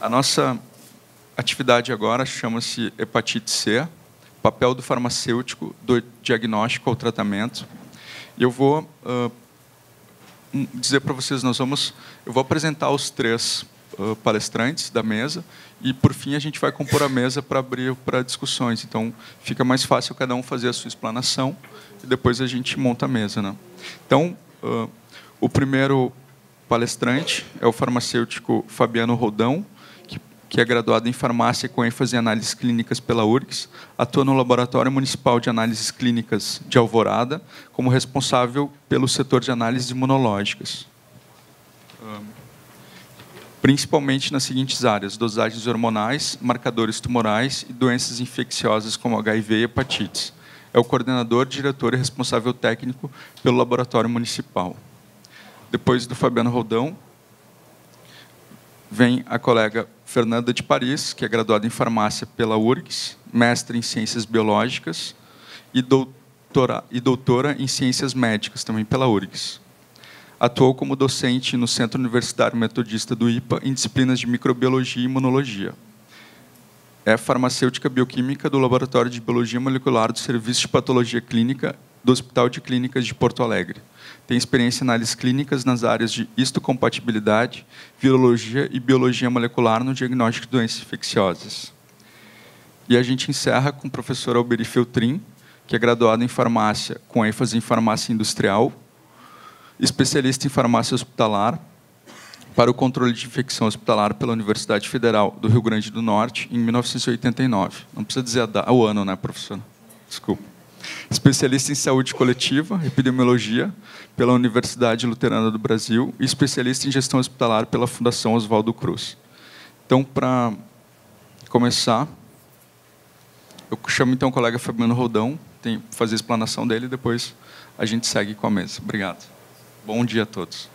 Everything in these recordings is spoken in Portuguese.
A nossa atividade agora chama-se hepatite C, papel do farmacêutico do diagnóstico ao tratamento. E eu vou dizer para vocês, eu vou apresentar os três palestrantes da mesa e, por fim, a gente vai compor a mesa para abrir para discussões. Então, fica mais fácil cada um fazer a sua explanação e depois a gente monta a mesa, né? Então, o primeiro palestrante é o farmacêutico Fabiano Roldão, que é graduado em farmácia com ênfase em análises clínicas pela URGS, atua no Laboratório Municipal de Análises Clínicas de Alvorada, como responsável pelo setor de análises imunológicas, principalmente nas seguintes áreas: dosagens hormonais, marcadores tumorais e doenças infecciosas como HIV e hepatites. É o coordenador, diretor e responsável técnico pelo Laboratório Municipal. Depois do Fabiano Roldão, vem a colega Fernanda de Paris, que é graduada em farmácia pela URGS, mestre em ciências biológicas e doutora em ciências médicas, também pela URGS. Atuou como docente no Centro Universitário Metodista do IPA em disciplinas de microbiologia e imunologia. É farmacêutica bioquímica do Laboratório de Biologia Molecular do Serviço de Patologia Clínica do Hospital de Clínicas de Porto Alegre. Tem experiência em análises clínicas nas áreas de histocompatibilidade, virologia e biologia molecular no diagnóstico de doenças infecciosas. E a gente encerra com o professor Alberi Feltrin, que é graduado em farmácia, com ênfase em farmácia industrial, especialista em farmácia hospitalar, para o controle de infecção hospitalar pela Universidade Federal do Rio Grande do Norte, em 1989. Não precisa dizer o ano, né, professor? Desculpa. Especialista em saúde coletiva, epidemiologia, pela Universidade Luterana do Brasil e especialista em gestão hospitalar pela Fundação Oswaldo Cruz. Então, para começar, eu chamo então o colega Fabiano Roldão, fazer a explanação dele e depois a gente segue com a mesa. Obrigado. Bom dia a todos.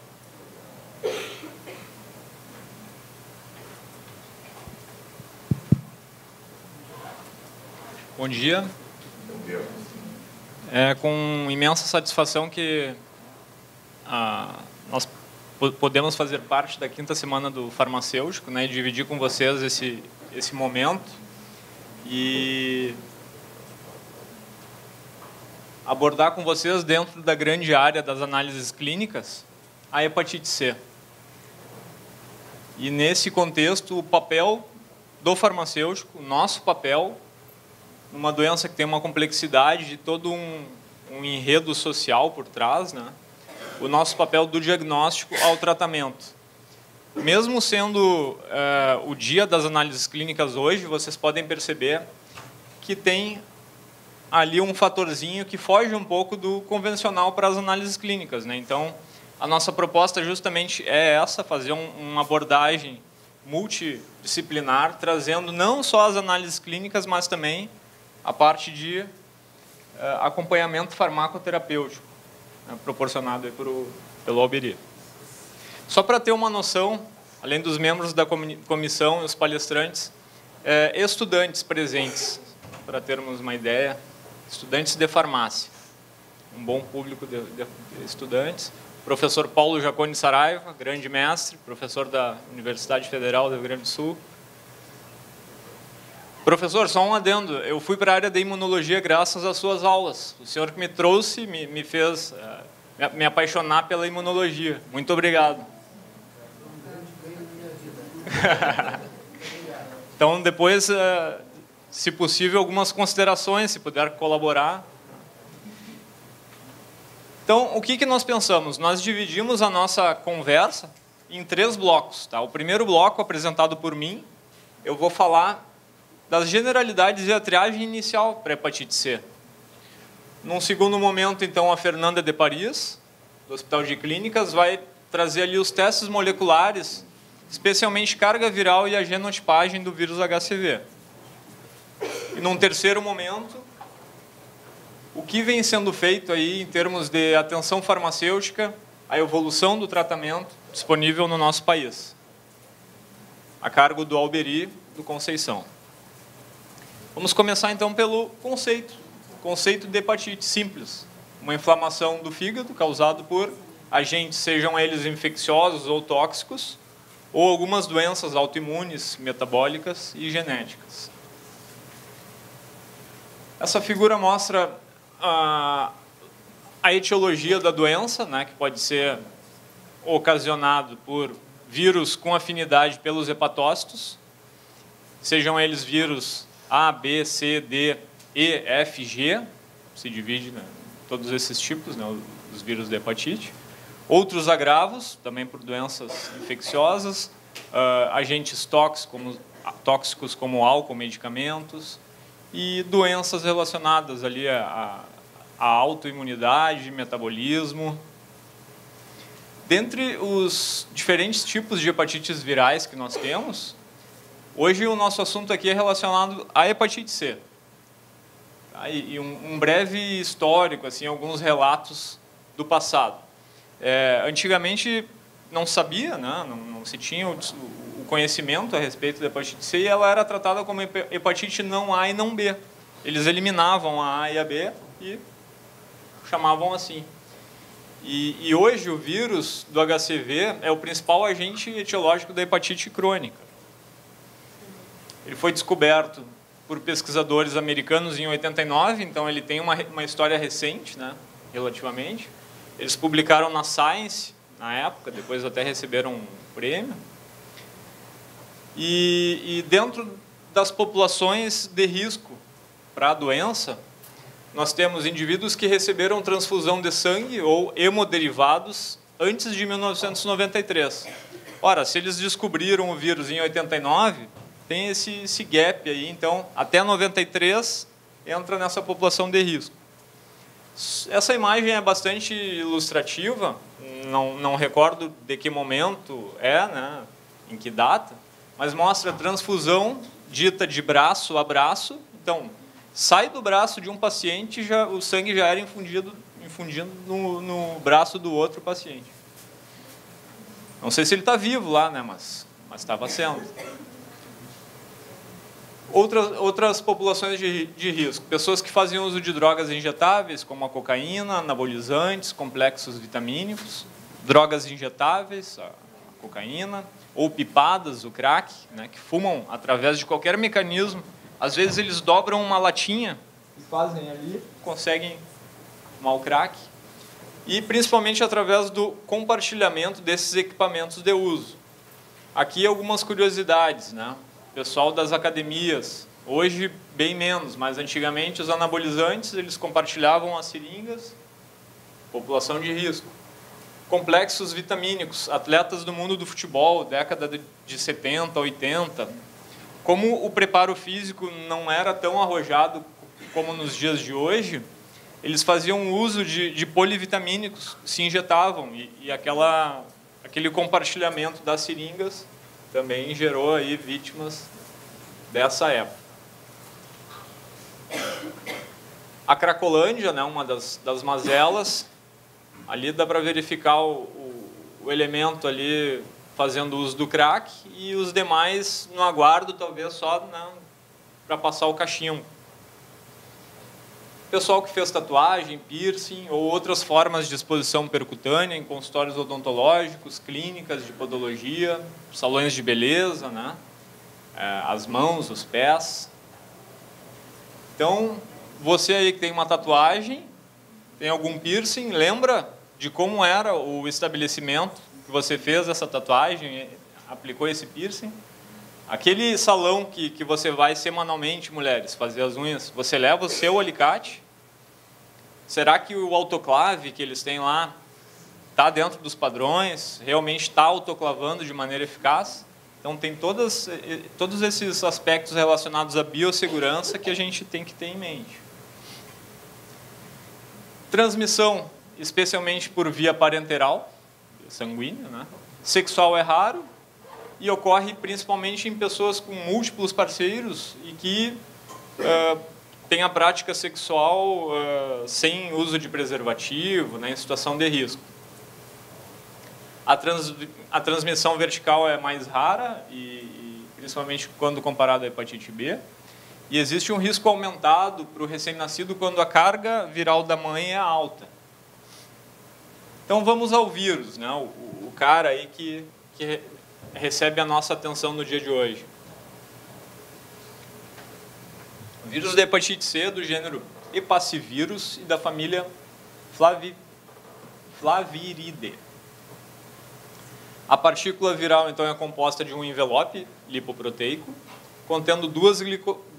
Bom dia. É com imensa satisfação que nós podemos fazer parte da 5ª Semana do Farmacêutico, né, e dividir com vocês esse momento e abordar com vocês, dentro da grande área das análises clínicas, a hepatite C. E, nesse contexto, o papel do farmacêutico, nosso papel, numa doença que tem uma complexidade de todo um enredo social por trás, né? O nosso papel do diagnóstico ao tratamento. Mesmo sendo o dia das análises clínicas hoje, vocês podem perceber que tem ali um fatorzinho que foge um pouco do convencional para as análises clínicas, né? Então, a nossa proposta justamente é essa, fazer uma abordagem multidisciplinar, trazendo não só as análises clínicas, mas também a parte de acompanhamento farmacoterapêutico, né, proporcionado aí pelo Alberi. Só para ter uma noção, além dos membros da comissão e os palestrantes, estudantes presentes, para termos uma ideia, estudantes de farmácia, um bom público de estudantes. Professor Paulo Jacone Saraiva, grande mestre, professor da Universidade Federal do Rio Grande do Sul. Professor, só um adendo, eu fui para a área da imunologia graças às suas aulas. O senhor que me trouxe, me fez me apaixonar pela imunologia. Muito obrigado. Então, depois, se possível, algumas considerações, se puder colaborar. Então, o que nós pensamos? Nós dividimos a nossa conversa em 3 blocos. Tá? O primeiro bloco, apresentado por mim, eu vou falar das generalidades e a triagem inicial para a hepatite C. Num segundo momento, então, a Fernanda de Paris, do Hospital de Clínicas, vai trazer ali os testes moleculares, especialmente carga viral e a genotipagem do vírus HCV. E num terceiro momento, o que vem sendo feito aí em termos de atenção farmacêutica, a evolução do tratamento disponível no nosso país, a cargo do Alberi do Conceição. Vamos começar então pelo conceito de hepatite simples, uma inflamação do fígado causada por agentes, sejam eles infecciosos ou tóxicos, ou algumas doenças autoimunes, metabólicas e genéticas. Essa figura mostra a etiologia da doença, né, que pode ser ocasionado por vírus com afinidade pelos hepatócitos, sejam eles vírus A, B, C, D, E, F, G, se divide, né, todos esses tipos, né, os vírus da hepatite. Outros agravos, também por doenças infecciosas, agentes tóxicos como álcool, medicamentos, e doenças relacionadas ali à autoimunidade, metabolismo. Dentre os diferentes tipos de hepatites virais que nós temos, hoje o nosso assunto aqui é relacionado à hepatite C. E um breve histórico, assim, alguns relatos do passado. Antigamente não sabia, né? Não se tinha o conhecimento a respeito da hepatite C, e ela era tratada como hepatite não A e não B. Eles eliminavam a A e a B e chamavam assim. E hoje o vírus do HCV é o principal agente etiológico da hepatite crônica. Ele foi descoberto por pesquisadores americanos em 89, então ele tem uma história recente, né, relativamente. Eles publicaram na Science, na época, depois até receberam um prêmio. E dentro das populações de risco para a doença, nós temos indivíduos que receberam transfusão de sangue ou hemoderivados antes de 1993. Ora, se eles descobriram o vírus em 89, tem esse gap aí, então, até 93 entra nessa população de risco. Essa imagem é bastante ilustrativa, não recordo de que momento né, em que data, mas mostra a transfusão dita de braço a braço. Então, sai do braço de um paciente, o sangue já era infundido no braço do outro paciente. Não sei se ele está vivo lá, né, mas estava sendo. Outras populações de risco. Pessoas que faziam uso de drogas injetáveis, como a cocaína, anabolizantes, complexos vitamínicos, drogas injetáveis, a cocaína, ou pipadas, o crack, né, que fumam através de qualquer mecanismo. Às vezes eles dobram uma latinha e fazem ali, conseguem fumar o crack. E principalmente através do compartilhamento desses equipamentos de uso. Aqui algumas curiosidades, né? Pessoal das academias, hoje bem menos, mas antigamente os anabolizantes, eles compartilhavam as seringas, população de risco. Complexos vitamínicos, atletas do mundo do futebol, década de 70, 80. Como o preparo físico não era tão arrojado como nos dias de hoje, eles faziam uso de polivitamínicos, se injetavam, e aquele compartilhamento das seringas também gerou aí vítimas dessa época. A Cracolândia, né, uma das mazelas, ali dá para verificar o elemento ali fazendo uso do crack, e os demais no aguardo, talvez só, né, para passar o cachimbo. Pessoal que fez tatuagem, piercing ou outras formas de exposição percutânea em consultórios odontológicos, clínicas de podologia, salões de beleza, né? As mãos, os pés. Então, você aí que tem uma tatuagem, tem algum piercing, lembra de como era o estabelecimento que você fez essa tatuagem, aplicou esse piercing? Aquele salão que você vai semanalmente, mulheres, fazer as unhas, você leva o seu alicate? Será que o autoclave que eles têm lá está dentro dos padrões? Realmente está autoclavando de maneira eficaz? Então, tem todos esses aspectos relacionados à biossegurança que a gente tem que ter em mente. Transmissão, especialmente por via parenteral, sanguínea, né? Sexual é raro, e ocorre principalmente em pessoas com múltiplos parceiros e que têm a prática sexual sem uso de preservativo, né, em situação de risco. A transmissão vertical é mais rara, e principalmente quando comparado à hepatite B. E existe um risco aumentado para o recém-nascido quando a carga viral da mãe é alta. Então vamos ao vírus, né? O cara aí que recebe a nossa atenção no dia de hoje? Vírus da hepatite C do gênero Hepacivírus e da família Flaviridae. A partícula viral, então, é composta de um envelope lipoproteico, contendo 2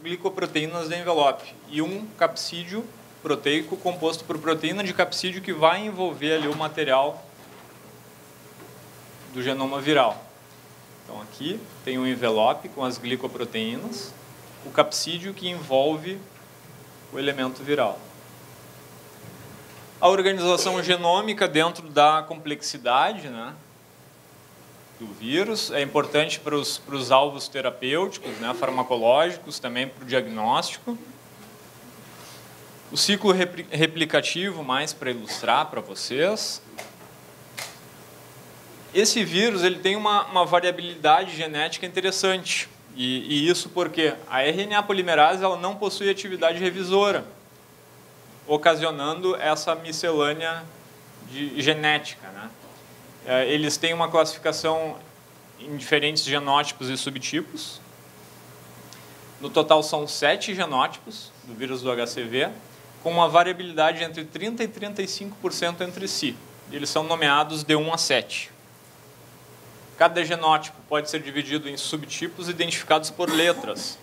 glicoproteínas de envelope e um capsídeo proteico composto por proteína de capsídeo que vai envolver ali o material do genoma viral. Então, aqui tem um envelope com as glicoproteínas, o capsídeo que envolve o elemento viral. A organização genômica dentro da complexidade, né, do vírus é importante para os alvos terapêuticos, né, farmacológicos, também para o diagnóstico. O ciclo replicativo, mais para ilustrar para vocês. Esse vírus ele tem uma variabilidade genética interessante. E isso porque a RNA polimerase ela não possui atividade revisora, ocasionando essa miscelânea genética, né? Eles têm uma classificação em diferentes genótipos e subtipos. No total são 7 genótipos do vírus do HCV, com uma variabilidade entre 30% e 35% entre si. Eles são nomeados de 1 a 7. Cada genótipo pode ser dividido em subtipos identificados por letras.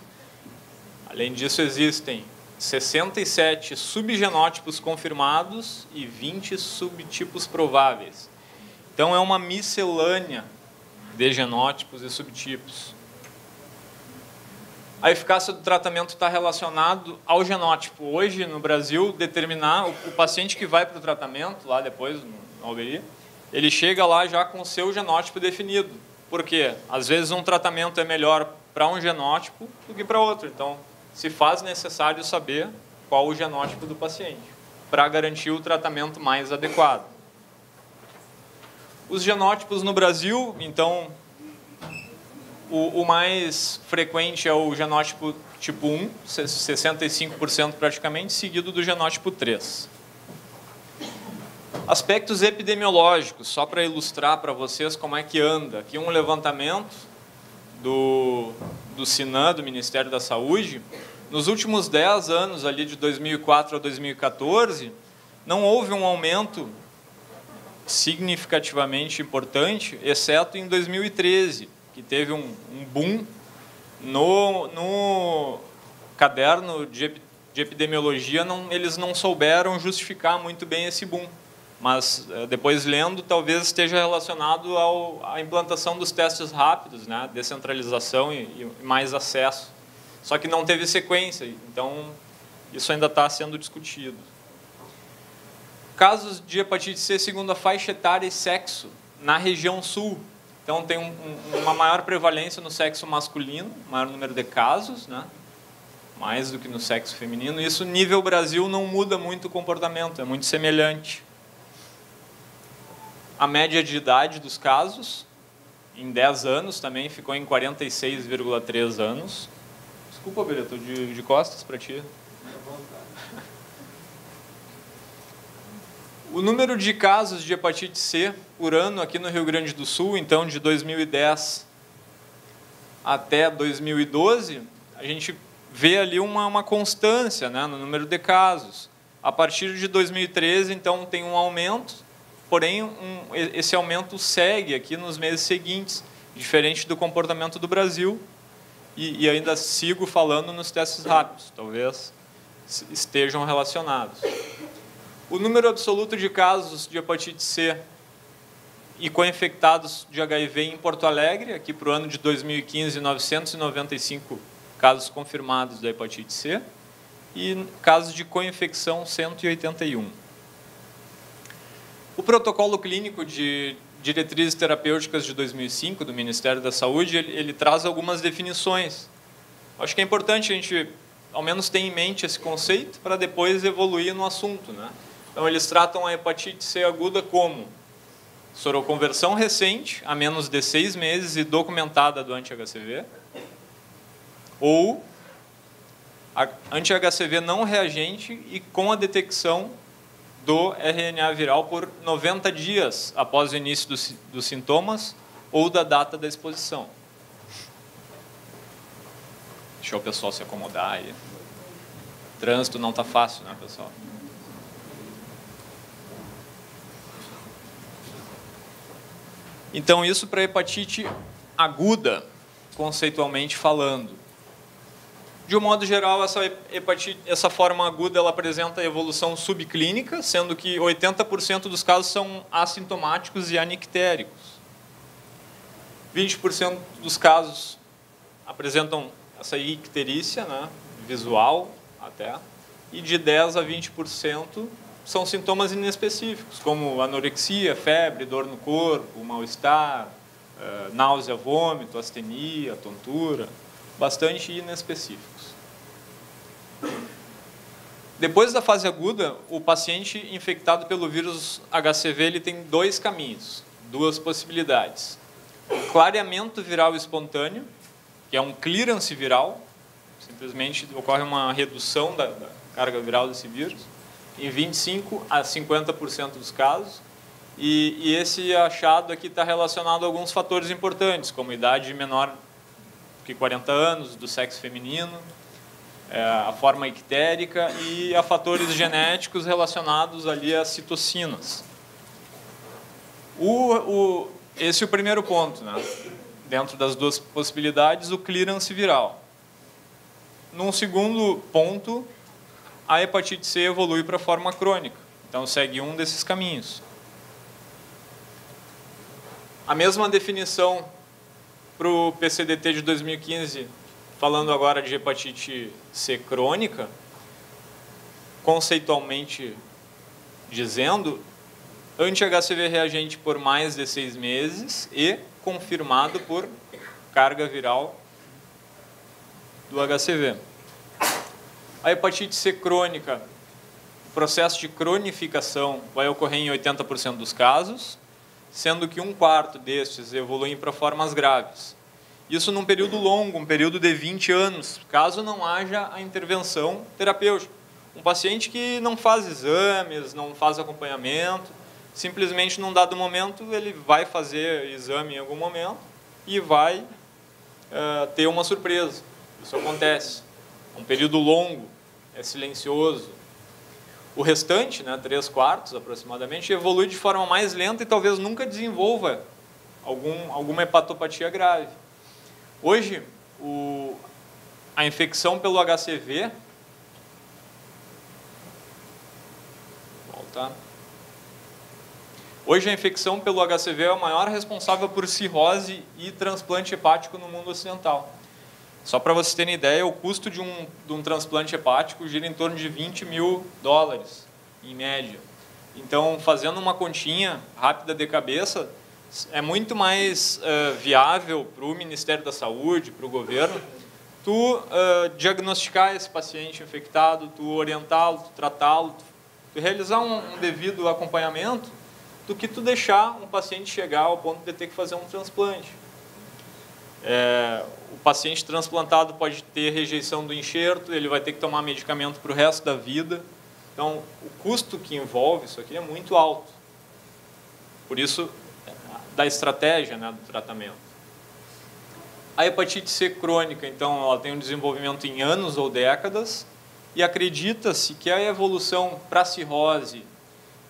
Além disso, existem 67 subgenótipos confirmados e 20 subtipos prováveis. Então, é uma miscelânea de genótipos e subtipos. A eficácia do tratamento está relacionado ao genótipo. Hoje, no Brasil, determinar o paciente que vai para o tratamento, lá depois, no Alberi, ele chega lá já com o seu genótipo definido. Porque, às vezes, um tratamento é melhor para um genótipo do que para outro. Então, se faz necessário saber qual o genótipo do paciente, para garantir o tratamento mais adequado. Os genótipos no Brasil, então, o mais frequente é o genótipo tipo 1, 65% praticamente, seguido do genótipo 3. Aspectos epidemiológicos, só para ilustrar para vocês como é que anda. Aqui um levantamento do SINAM, do Ministério da Saúde. Nos últimos 10 anos, ali de 2004 a 2014, não houve um aumento significativamente importante, exceto em 2013, que teve um boom no caderno de epidemiologia. Eles não souberam justificar muito bem esse boom. Mas, depois lendo, talvez esteja relacionado à implantação dos testes rápidos, né? Descentralização e mais acesso. Só que não teve sequência, então isso ainda está sendo discutido. Casos de hepatite C segundo a faixa etária e sexo na região sul. Então, tem uma maior prevalência no sexo masculino, maior número de casos, né? Mais do que no sexo feminino. Isso, nível Brasil, não muda muito o comportamento, é muito semelhante. A média de idade dos casos, em 10 anos, também ficou em 46,3 anos. Desculpa, Beira, estou de costas para ti. O número de casos de hepatite C por ano aqui no Rio Grande do Sul, então, de 2010 até 2012, a gente vê ali uma constância, né, no número de casos. A partir de 2013, então, tem um aumento. Porém, esse aumento segue aqui nos meses seguintes, diferente do comportamento do Brasil, e ainda sigo falando nos testes rápidos, talvez estejam relacionados. O número absoluto de casos de hepatite C e co-infectados de HIV em Porto Alegre, aqui para o ano de 2015, 995 casos confirmados da hepatite C, e casos de co-infecção, 181. O protocolo clínico de diretrizes terapêuticas de 2005 do Ministério da Saúde, ele traz algumas definições. Acho que é importante a gente, ao menos, ter em mente esse conceito para depois evoluir no assunto, né? Então, eles tratam a hepatite C aguda como soroconversão recente, a menos de 6 meses e documentada do anti-HCV, ou anti-HCV não reagente e com a detecção do RNA viral por 90 dias após o início dos sintomas ou da data da exposição. Deixa o pessoal se acomodar aí. O trânsito não está fácil, né, pessoal? Então, isso para hepatite aguda, conceitualmente falando. De um modo geral, essa forma aguda ela apresenta evolução subclínica, sendo que 80% dos casos são assintomáticos e anictéricos. 20% dos casos apresentam essa icterícia, né, visual até, e de 10% a 20% são sintomas inespecíficos, como anorexia, febre, dor no corpo, mal-estar, náusea, vômito, astenia, tontura, bastante inespecíficos. Depois da fase aguda, o paciente infectado pelo vírus HCV ele tem dois caminhos, duas possibilidades. O clareamento viral espontâneo, que é um clearance viral, simplesmente ocorre uma redução da carga viral desse vírus, em 25% a 50% dos casos, e esse achado aqui está relacionado a alguns fatores importantes, como idade menor que 40 anos, do sexo feminino, a forma ictérica e a fatores genéticos relacionados ali a citocinas. Esse é o primeiro ponto, né? Dentro das duas possibilidades, o clearance viral. Num segundo ponto, a hepatite C evolui para a forma crônica. Então, segue um desses caminhos. A mesma definição para o PCDT de 2015, falando agora de hepatite C crônica, conceitualmente dizendo, anti-HCV reagente por mais de 6 meses e confirmado por carga viral do HCV. A hepatite C crônica, o processo de cronificação vai ocorrer em 80% dos casos, sendo que 1/4 destes evoluem para formas graves. Isso num período longo, um período de 20 anos, caso não haja a intervenção terapêutica. Um paciente que não faz exames, não faz acompanhamento, simplesmente num dado momento ele vai fazer exame em algum momento e vai ter uma surpresa. Isso acontece. Um período longo, é silencioso. O restante, né, 3/4 aproximadamente, evolui de forma mais lenta e talvez nunca desenvolva alguma hepatopatia grave. Hoje, a infecção pelo HCV... Voltar. Hoje, a infecção pelo HCV é a maior responsável por cirrose e transplante hepático no mundo ocidental. Só para vocês terem ideia, o custo de um transplante hepático gira em torno de $20 mil, em média. Então, fazendo uma continha rápida de cabeça, é muito mais viável para o Ministério da Saúde, para o governo, tu diagnosticar esse paciente infectado, tu orientá-lo, tu tratá-lo, tu realizar um devido acompanhamento, do que tu deixar um paciente chegar ao ponto de ter que fazer um transplante. O paciente transplantado pode ter rejeição do enxerto, ele vai ter que tomar medicamento para o resto da vida. Então, o custo que envolve isso aqui é muito alto. Por isso, da estratégia, né, do tratamento. A hepatite C crônica, então, ela tem um desenvolvimento em anos ou décadas e acredita-se que a evolução para cirrose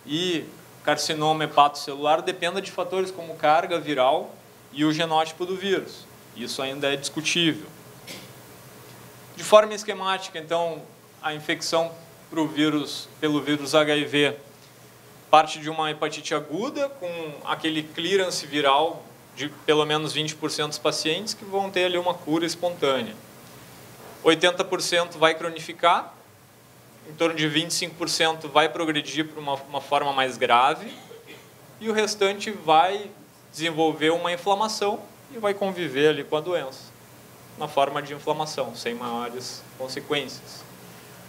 e carcinoma hepatocelular dependa de fatores como carga viral e o genótipo do vírus. Isso ainda é discutível. De forma esquemática, então, a infecção pelo vírus HIV parte de uma hepatite aguda, com aquele clearance viral de pelo menos 20% dos pacientes que vão ter ali uma cura espontânea. 80% vai cronificar, em torno de 25% vai progredir para uma forma mais grave, e o restante vai desenvolver uma inflamação e vai conviver ali com a doença, na forma de inflamação, sem maiores consequências.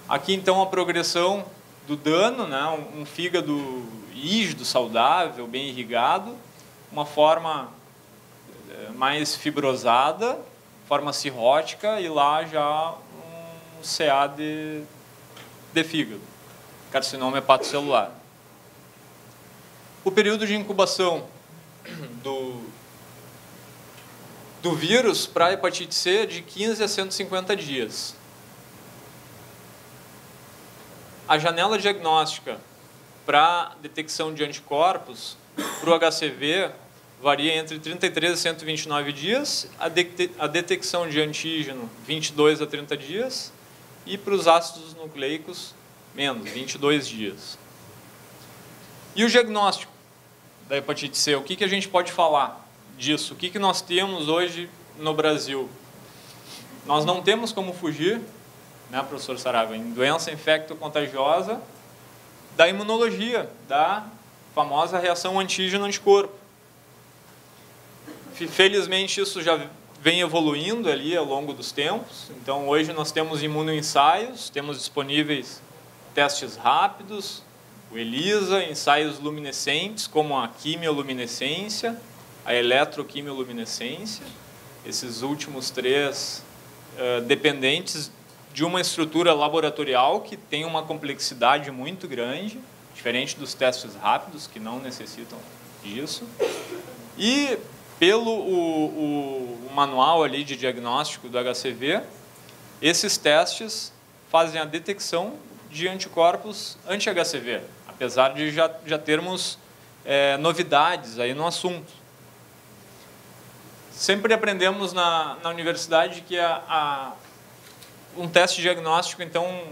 Aqui, então, a progressão do dano, né? Um fígado rígido, saudável, bem irrigado, uma forma mais fibrosada, forma cirrótica, e lá já um CA de fígado, carcinoma hepatocelular. O período de incubação do vírus para a hepatite C de 15 a 150 dias. A janela diagnóstica para detecção de anticorpos para o HCV varia entre 33 a 129 dias, a detecção de antígeno 22 a 30 dias e para os ácidos nucleicos menos, 22 dias. E o diagnóstico da hepatite C, o que a gente pode falar disso? O que nós temos hoje no Brasil? Nós não temos como fugir, né, professor Saraiva, em doença infecto-contagiosa da imunologia, da famosa reação antígeno-anticorpo. Felizmente, isso já vem evoluindo ali ao longo dos tempos. Então, hoje nós temos imunoensaios, temos disponíveis testes rápidos, o ELISA, ensaios luminescentes, como a quimioluminescência, a eletroquimioluminescência. Esses últimos três dependentes de uma estrutura laboratorial que tem uma complexidade muito grande, diferente dos testes rápidos, que não necessitam disso. E pelo o manual ali de diagnóstico do HCV, esses testes fazem a detecção de anticorpos anti-HCV, apesar de já termos novidades aí no assunto. Sempre aprendemos na universidade que um teste diagnóstico, então,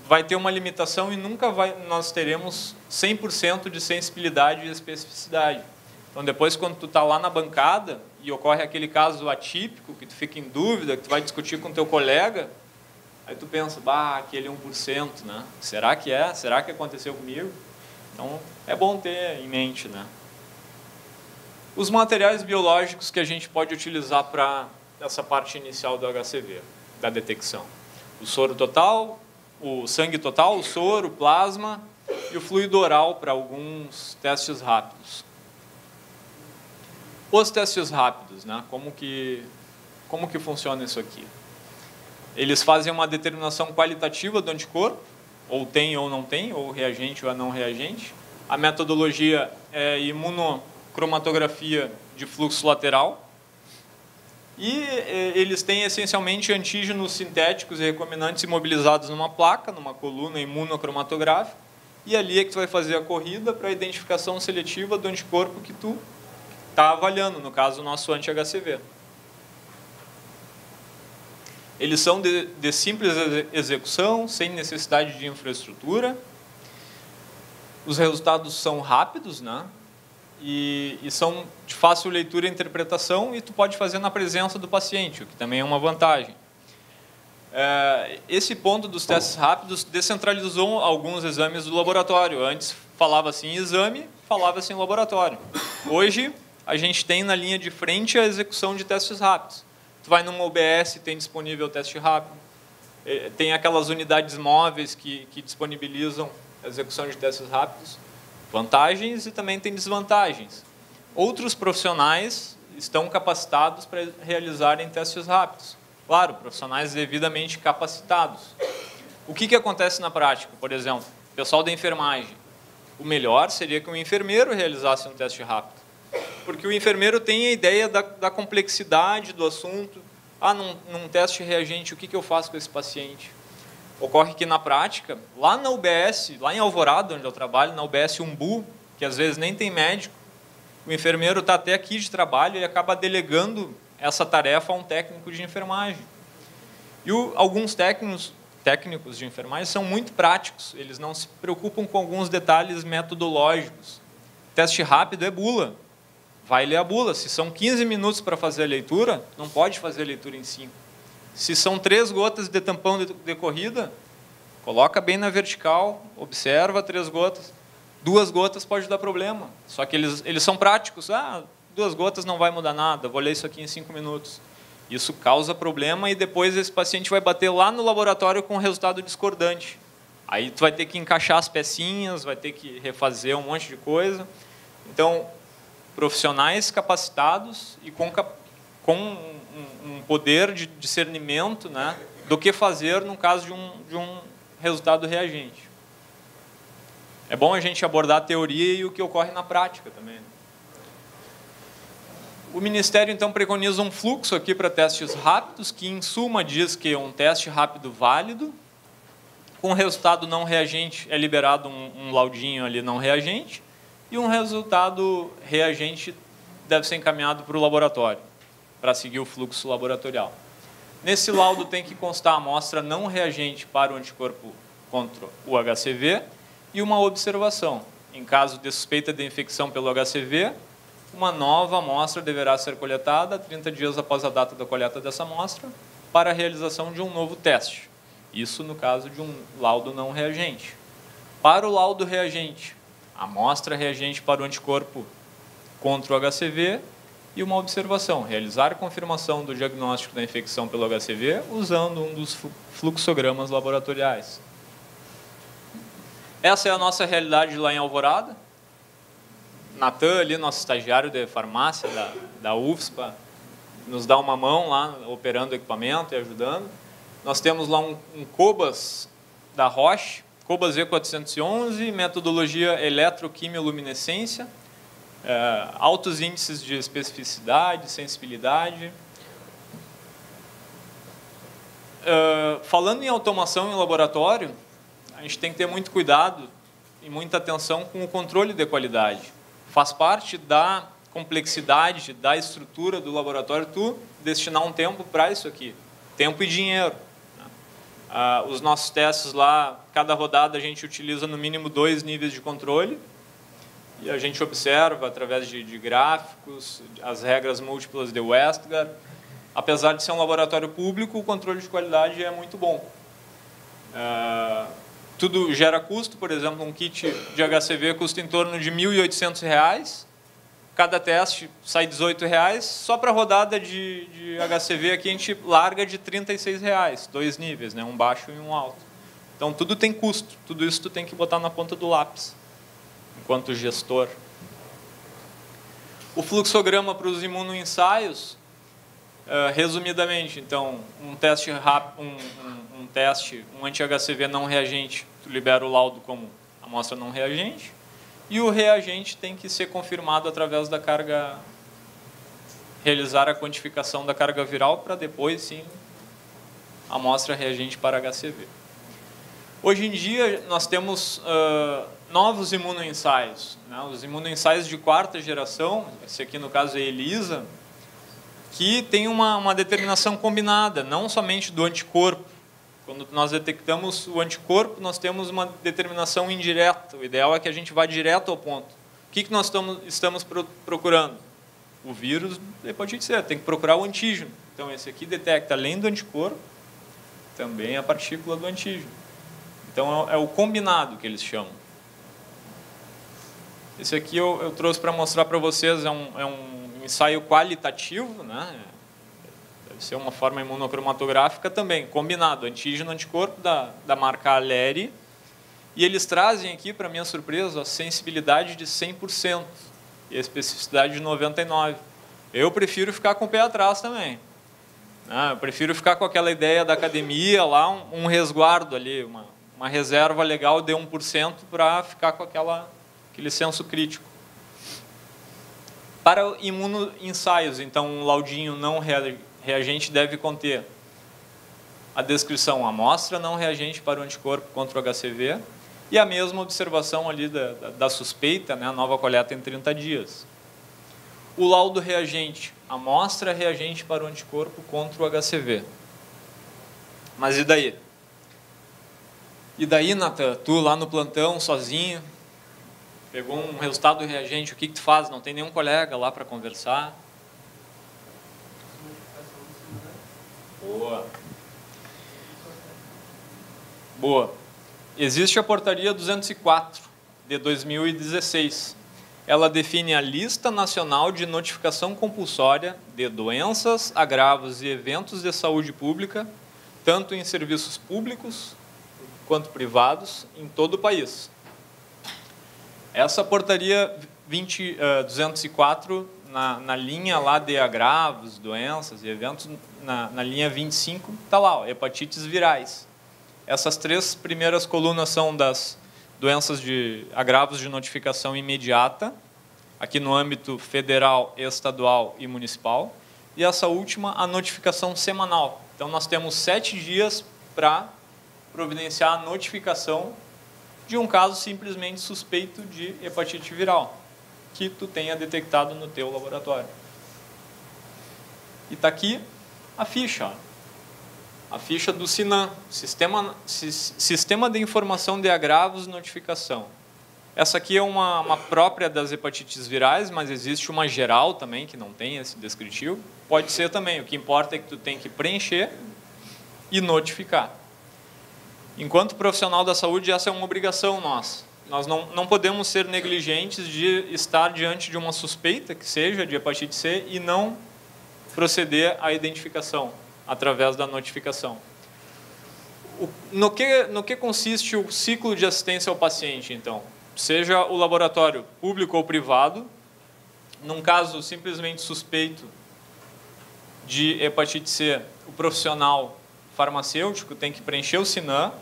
vai ter uma limitação e nunca nós teremos 100% de sensibilidade e especificidade. Então, depois, quando tu está lá na bancada e ocorre aquele caso atípico, que tu fica em dúvida, que tu vai discutir com teu colega, aí tu pensa, aquele 1%, né? Será que é? Será que aconteceu comigo? Então, é bom ter em mente, né? Os materiais biológicos que a gente pode utilizar para essa parte inicial do HCV, da detecção. O soro total, o sangue total, o soro, o plasma e o fluido oral para alguns testes rápidos. Os testes rápidos, né? Como que funciona isso aqui? Eles fazem uma determinação qualitativa do anticorpo, ou tem ou não tem, ou reagente ou não reagente. A metodologia é imunocromatografia de fluxo lateral. E eles têm essencialmente antígenos sintéticos e recombinantes imobilizados numa placa, numa coluna imunocromatográfica, e ali é que tu vai fazer a corrida para a identificação seletiva do anticorpo que tu está avaliando, no caso o nosso anti-HCV. Eles são de simples execução, sem necessidade de infraestrutura. Os resultados são rápidos, né? E são de fácil leitura e interpretação, e tu pode fazer na presença do paciente, o que também é uma vantagem. Esse ponto dos testes rápidos descentralizou alguns exames do laboratório. Antes falava-se em exame, falava-se em laboratório. Hoje, a gente tem na linha de frente a execução de testes rápidos. Tu vai numa UBS, tem disponível o teste rápido. Tem aquelas unidades móveis que disponibilizam a execução de testes rápidos. Vantagens e também tem desvantagens. Outros profissionais estão capacitados para realizarem testes rápidos. Claro, profissionais devidamente capacitados. O que acontece na prática? Por exemplo, pessoal da enfermagem. O melhor seria que um enfermeiro realizasse um teste rápido. Porque o enfermeiro tem a ideia da complexidade do assunto. Num teste reagente, o que eu faço com esse paciente? Ocorre que, na prática, lá na UBS, lá em Alvorada, onde eu trabalho, na UBS Umbu, que às vezes nem tem médico, o enfermeiro está até aqui de trabalho e acaba delegando essa tarefa a um técnico de enfermagem. E alguns técnicos de enfermagem são muito práticos, eles não se preocupam com alguns detalhes metodológicos. Teste rápido é bula. Vai ler a bula. Se são 15 minutos para fazer a leitura, não pode fazer a leitura em 5. Se são 3 gotas de tampão de corrida, coloca bem na vertical, observa 3 gotas. 2 gotas pode dar problema. Só que eles são práticos. 2 gotas não vai mudar nada, vou ler isso aqui em 5 minutos. Isso causa problema e depois esse paciente vai bater lá no laboratório com um resultado discordante. Aí tu vai ter que encaixar as pecinhas, vai ter que refazer um monte de coisa. Então, profissionais capacitados e com um poder de discernimento, né, do que fazer no caso de um resultado reagente. É bom a gente abordar a teoria e o que ocorre na prática também. O Ministério, então, preconiza um fluxo aqui para testes rápidos, que, em suma, diz que um teste rápido válido, com resultado não reagente, é liberado um laudinho ali não reagente, e um resultado reagente deve ser encaminhado para o laboratório, para seguir o fluxo laboratorial. Nesse laudo tem que constar a amostra não reagente para o anticorpo contra o HCV e uma observação. Em caso de suspeita de infecção pelo HCV, uma nova amostra deverá ser coletada 30 dias após a data da coleta dessa amostra para a realização de um novo teste. Isso no caso de um laudo não reagente. Para o laudo reagente, amostra reagente para o anticorpo contra o HCV e uma observação, realizar a confirmação do diagnóstico da infecção pelo HCV usando um dos fluxogramas laboratoriais. Essa é a nossa realidade lá em Alvorada. Natan, ali, nosso estagiário de farmácia da UFSPA, nos dá uma mão lá, operando o equipamento e ajudando. Nós temos lá um Cobas da Roche, Cobas E411, metodologia eletroquimioluminescência, altos índices de especificidade, sensibilidade. Falando em automação em laboratório, a gente tem que ter muito cuidado e muita atenção com o controle de qualidade. Faz parte da complexidade, da estrutura do laboratório, tu destinar um tempo para isso aqui, tempo e dinheiro. Os nossos testes lá, cada rodada a gente utiliza no mínimo 2 níveis de controle, e a gente observa através de gráficos, as regras múltiplas de Westgard. Apesar de ser um laboratório público, o controle de qualidade é muito bom. Tudo gera custo, por exemplo, um kit de HCV custa em torno de R$ 1.800. Cada teste sai R$ 18. Só para a rodada de HCV aqui a gente larga de R$ 36, 2 níveis, né? Um baixo e um alto. Então tudo tem custo, tudo isso tu tem que botar na ponta do lápis, enquanto gestor. O fluxograma para os imunoensaios, resumidamente, então, um teste rápido, um anti-HCV não reagente, tu libera o laudo como amostra não reagente, e o reagente tem que ser confirmado através da carga, realizar a quantificação da carga viral para depois, sim, amostra reagente para HCV. Hoje em dia, nós temos novos imunoensaios, né? Os imunoensaios de 4ª geração, esse aqui no caso é ELISA, que tem uma determinação combinada, não somente do anticorpo. Quando nós detectamos o anticorpo, nós temos uma determinação indireta. O ideal é que a gente vá direto ao ponto. O que nós estamos procurando? O vírus da hepatite C. Tem que procurar o antígeno. Então, esse aqui detecta, além do anticorpo, também a partícula do antígeno. Então, é o combinado que eles chamam. Esse aqui eu trouxe para mostrar para vocês, é um ensaio qualitativo, né? Deve ser uma forma imunocromatográfica também, combinado, antígeno-anticorpo da marca Aleri, e eles trazem aqui, para minha surpresa, a sensibilidade de 100% e a especificidade de 99%. Eu prefiro ficar com o pé atrás também. Eu prefiro ficar com aquela ideia da academia, lá um resguardo ali, uma reserva legal de 1% para ficar com aquele senso crítico. Para imunoensaios, então, um laudinho não reagente deve conter a descrição amostra não reagente para o anticorpo contra o HCV e a mesma observação ali da suspeita, né, a nova coleta em 30 dias. O laudo reagente, amostra reagente para o anticorpo contra o HCV. Mas e daí? E daí, Natan, tu lá no plantão, sozinho, pegou um resultado reagente, o que tu faz? Não tem nenhum colega lá para conversar? Boa. Boa. Existe a portaria 204, de 2016. Ela define a lista nacional de notificação compulsória de doenças, agravos e eventos de saúde pública, tanto em serviços públicos quanto privados, em todo o país. Essa portaria 204, na linha lá de agravos, doenças e eventos, na linha 25, está lá, ó, hepatites virais. Essas 3 primeiras colunas são das doenças de agravos de notificação imediata, aqui no âmbito federal, estadual e municipal. E essa última, a notificação semanal. Então, nós temos 7 dias para providenciar a notificação de um caso simplesmente suspeito de hepatite viral, que tu tenha detectado no teu laboratório. E está aqui a ficha. A ficha do SINAM, Sistema de Informação de Agravos e Notificação. Essa aqui é uma própria das hepatites virais, mas existe uma geral também, que não tem esse descritivo. Pode ser também, o que importa é que tu tem que preencher e notificar. Enquanto profissional da saúde, essa é uma obrigação nossa. Nós não podemos ser negligentes de estar diante de uma suspeita, que seja de hepatite C, e não proceder à identificação através da notificação. No que consiste o ciclo de assistência ao paciente, então? Seja o laboratório público ou privado, num caso simplesmente suspeito de hepatite C, o profissional farmacêutico tem que preencher o SINAM.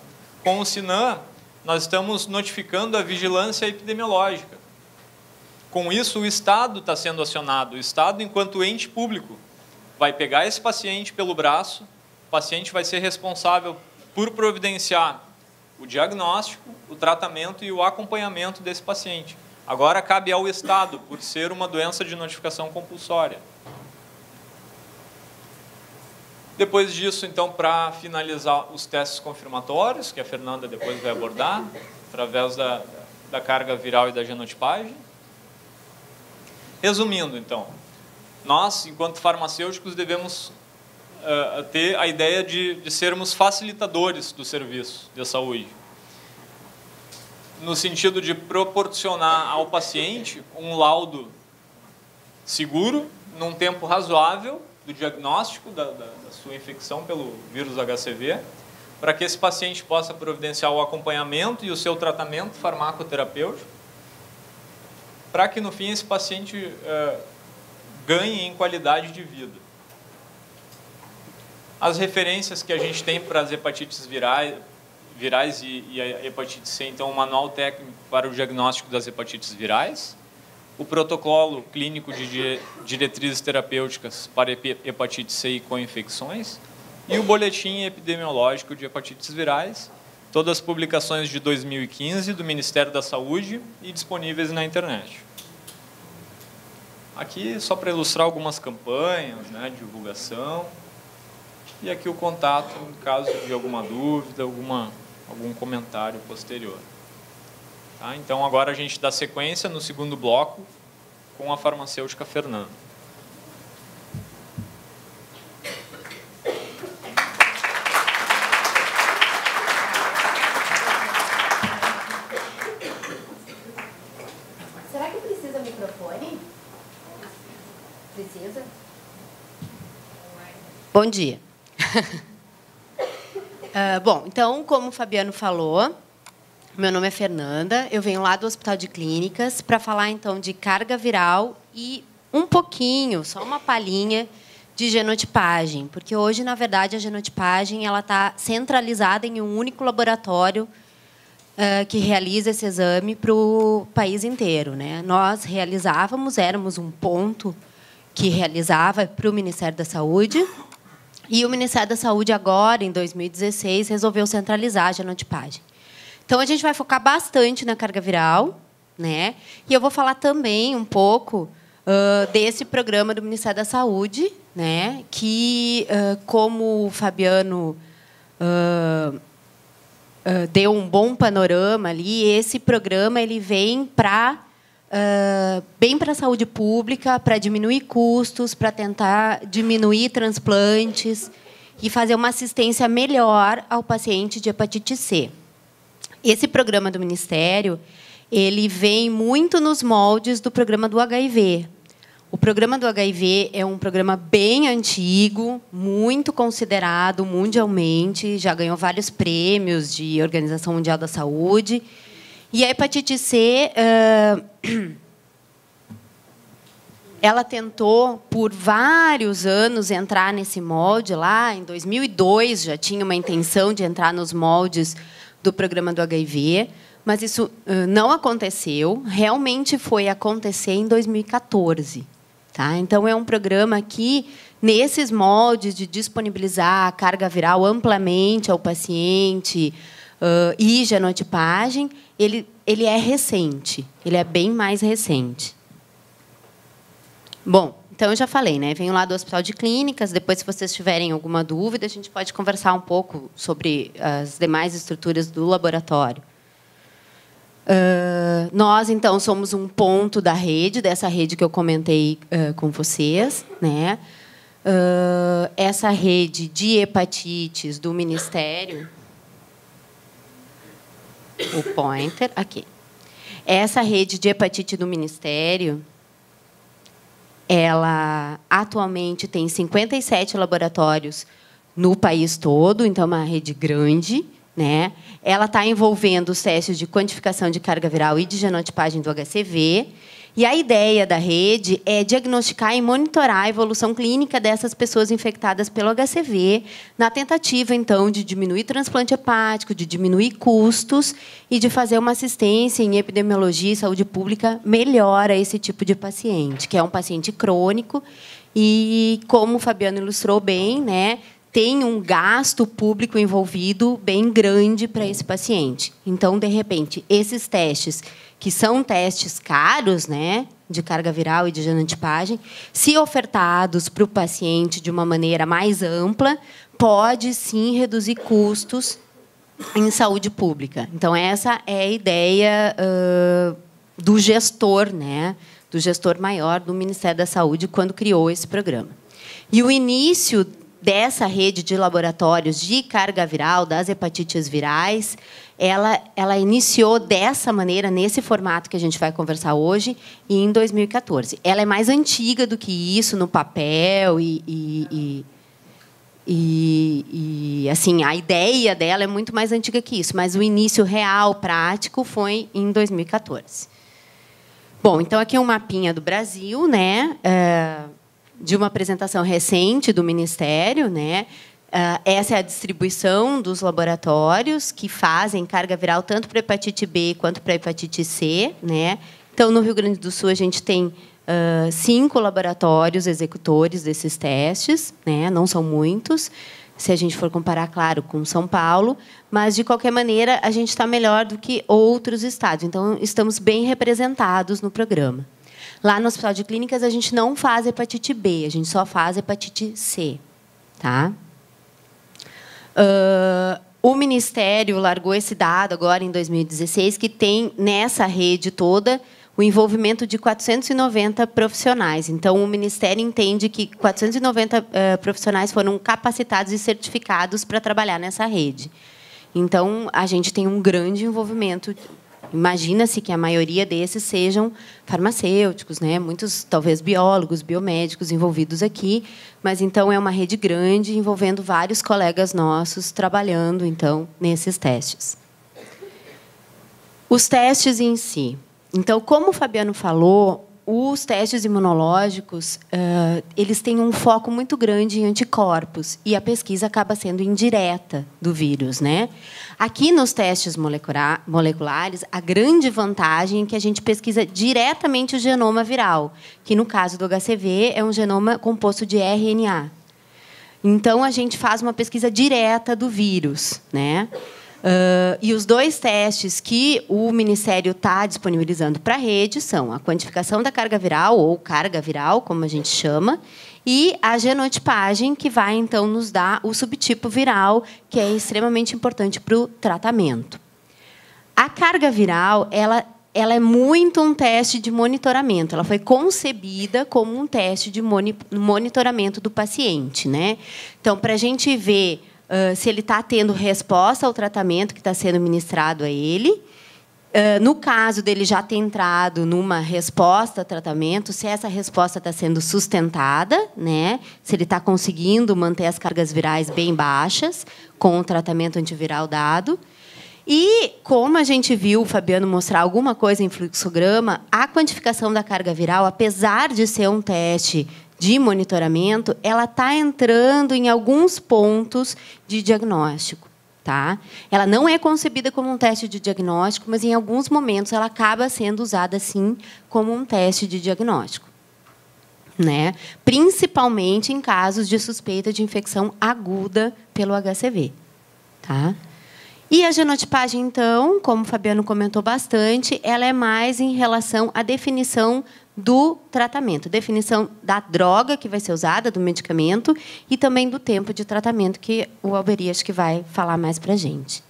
Com o SINAM, nós estamos notificando a vigilância epidemiológica. Com isso, o Estado está sendo acionado. O Estado, enquanto ente público, vai pegar esse paciente pelo braço, o paciente vai ser responsável por providenciar o diagnóstico, o tratamento e o acompanhamento desse paciente. Agora, cabe ao Estado, por ser uma doença de notificação compulsória. Depois disso, então, para finalizar os testes confirmatórios, que a Fernanda depois vai abordar, através da carga viral e da genotipagem. Resumindo, então, nós, enquanto farmacêuticos, devemos ter a ideia de sermos facilitadores do serviço de saúde, no sentido de proporcionar ao paciente um laudo seguro, num tempo razoável, do diagnóstico da sua infecção pelo vírus HCV, para que esse paciente possa providenciar o acompanhamento e o seu tratamento farmacoterapêutico, para que, no fim, esse paciente ganhe em qualidade de vida. As referências que a gente tem para as hepatites virais e a hepatite C, então, o Manual Técnico para o Diagnóstico das Hepatites Virais, o Protocolo Clínico de Diretrizes Terapêuticas para hepatite C e co-infecções e o Boletim Epidemiológico de Hepatites Virais, todas as publicações de 2015 do Ministério da Saúde e disponíveis na internet. Aqui, só para ilustrar algumas campanhas, né, de divulgação, e aqui o contato, em caso de alguma dúvida, algum comentário posterior. Tá? Então, agora a gente dá sequência no segundo bloco com a farmacêutica Fernanda. Será que precisa microfone? Precisa? Bom dia. Bom, então, como o Fabiano falou, meu nome é Fernanda, eu venho lá do Hospital de Clínicas para falar, então, de carga viral e um pouquinho, só uma palhinha, de genotipagem, porque hoje, na verdade, a genotipagem está centralizada em um único laboratório que realiza esse exame para o país inteiro, né? Nós realizávamos, éramos um ponto que realizava para o Ministério da Saúde, e o Ministério da Saúde, agora, em 2016, resolveu centralizar a genotipagem. Então, a gente vai focar bastante na carga viral, né? E eu vou falar também um pouco desse programa do Ministério da Saúde, né? Que, como o Fabiano deu um bom panorama ali, esse programa ele vem para a saúde pública, para diminuir custos, para tentar diminuir transplantes e fazer uma assistência melhor ao paciente de hepatite C. Esse programa do Ministério ele vem muito nos moldes do programa do HIV. O programa do HIV é um programa bem antigo, muito considerado mundialmente, já ganhou vários prêmios de Organização Mundial da Saúde. E a hepatite C, ela tentou, por vários anos, entrar nesse molde. Lá em 2002, já tinha uma intenção de entrar nos moldes do programa do HIV, mas isso não aconteceu. Realmente foi acontecer em 2014. Tá? Então, é um programa que, nesses moldes de disponibilizar a carga viral amplamente ao paciente e genotipagem, ele é recente, ele é bem mais recente. Bom, então eu já falei, né? Venho lá do Hospital de Clínicas. Depois, se vocês tiverem alguma dúvida, a gente pode conversar um pouco sobre as demais estruturas do laboratório. Nós, então, somos um ponto da rede, dessa rede que eu comentei com vocês, né? Essa rede de hepatites do Ministério, o pointer, aqui. Essa rede de hepatite do Ministério, ela atualmente tem 57 laboratórios no país todo, então é uma rede grande, né? Ela está envolvendo os testes de quantificação de carga viral e de genotipagem do HCV. E a ideia da rede é diagnosticar e monitorar a evolução clínica dessas pessoas infectadas pelo HCV, na tentativa, então, de diminuir transplante hepático, de diminuir custos e de fazer uma assistência em epidemiologia e saúde pública melhor a esse tipo de paciente, que é um paciente crônico e, como o Fabiano ilustrou bem, né, tem um gasto público envolvido bem grande para esse paciente. Então, de repente, esses testes, que são testes caros, né, de carga viral e de genotipagem, se ofertados para o paciente de uma maneira mais ampla, pode, sim, reduzir custos em saúde pública. Então, essa é a ideia do gestor, né, do gestor maior do Ministério da Saúde, quando criou esse programa. E o início dessa rede de laboratórios de carga viral, das hepatites virais, ela iniciou dessa maneira, nesse formato que a gente vai conversar hoje, em 2014. Ela é mais antiga do que isso no papel e assim, a ideia dela é muito mais antiga que isso, mas o início real, prático, foi em 2014. Bom, então aqui é um mapinha do Brasil, né? De uma apresentação recente do Ministério, né? Essa é a distribuição dos laboratórios que fazem carga viral tanto para hepatite B quanto para hepatite C, né? Então, no Rio Grande do Sul, a gente tem 5 laboratórios executores desses testes, né? Não são muitos, se a gente for comparar, claro, com São Paulo, mas, de qualquer maneira, a gente está melhor do que outros estados. Então, estamos bem representados no programa. Lá no Hospital de Clínicas, a gente não faz hepatite B, a gente só faz hepatite C. Tá? O Ministério largou esse dado agora, em 2016, que tem, nessa rede toda, o envolvimento de 490 profissionais. Então, o Ministério entende que 490 profissionais foram capacitados e certificados para trabalhar nessa rede. Então, a gente tem um grande envolvimento. Imagina-se que a maioria desses sejam farmacêuticos, né? Muitos, talvez, biólogos, biomédicos envolvidos aqui, mas, então, é uma rede grande envolvendo vários colegas nossos trabalhando, então, nesses testes. Os testes em si. Então, como o Fabiano falou, os testes imunológicos eles têm um foco muito grande em anticorpos e a pesquisa acaba sendo indireta do vírus, né? Aqui nos testes moleculares, a grande vantagem é que a gente pesquisa diretamente o genoma viral, que no caso do HCV é um genoma composto de RNA. Então a gente faz uma pesquisa direta do vírus, né? E os 2 testes que o Ministério está disponibilizando para a rede são a quantificação da carga viral, ou carga viral, como a gente chama, e a genotipagem, que vai, então, nos dar o subtipo viral, que é extremamente importante para o tratamento. A carga viral, ela é muito um teste de monitoramento. Ela foi concebida como um teste de monitoramento do paciente, né? Então, para a gente ver se ele está tendo resposta ao tratamento que está sendo ministrado a ele. No caso dele já ter entrado numa resposta ao tratamento, se essa resposta está sendo sustentada, né? Se ele está conseguindo manter as cargas virais bem baixas com o tratamento antiviral dado. E, como a gente viu o Fabiano mostrar alguma coisa em fluxograma, a quantificação da carga viral, apesar de ser um teste de monitoramento, ela está entrando em alguns pontos de diagnóstico. Tá? Ela não é concebida como um teste de diagnóstico, mas, em alguns momentos, ela acaba sendo usada, sim, como um teste de diagnóstico. Né? Principalmente em casos de suspeita de infecção aguda pelo HCV. Tá? E a genotipagem, então, como o Fabiano comentou bastante, ela é mais em relação à definição do tratamento, definição da droga que vai ser usada, do medicamento, e também do tempo de tratamento, que o Alberi acho que vai falar mais para a gente.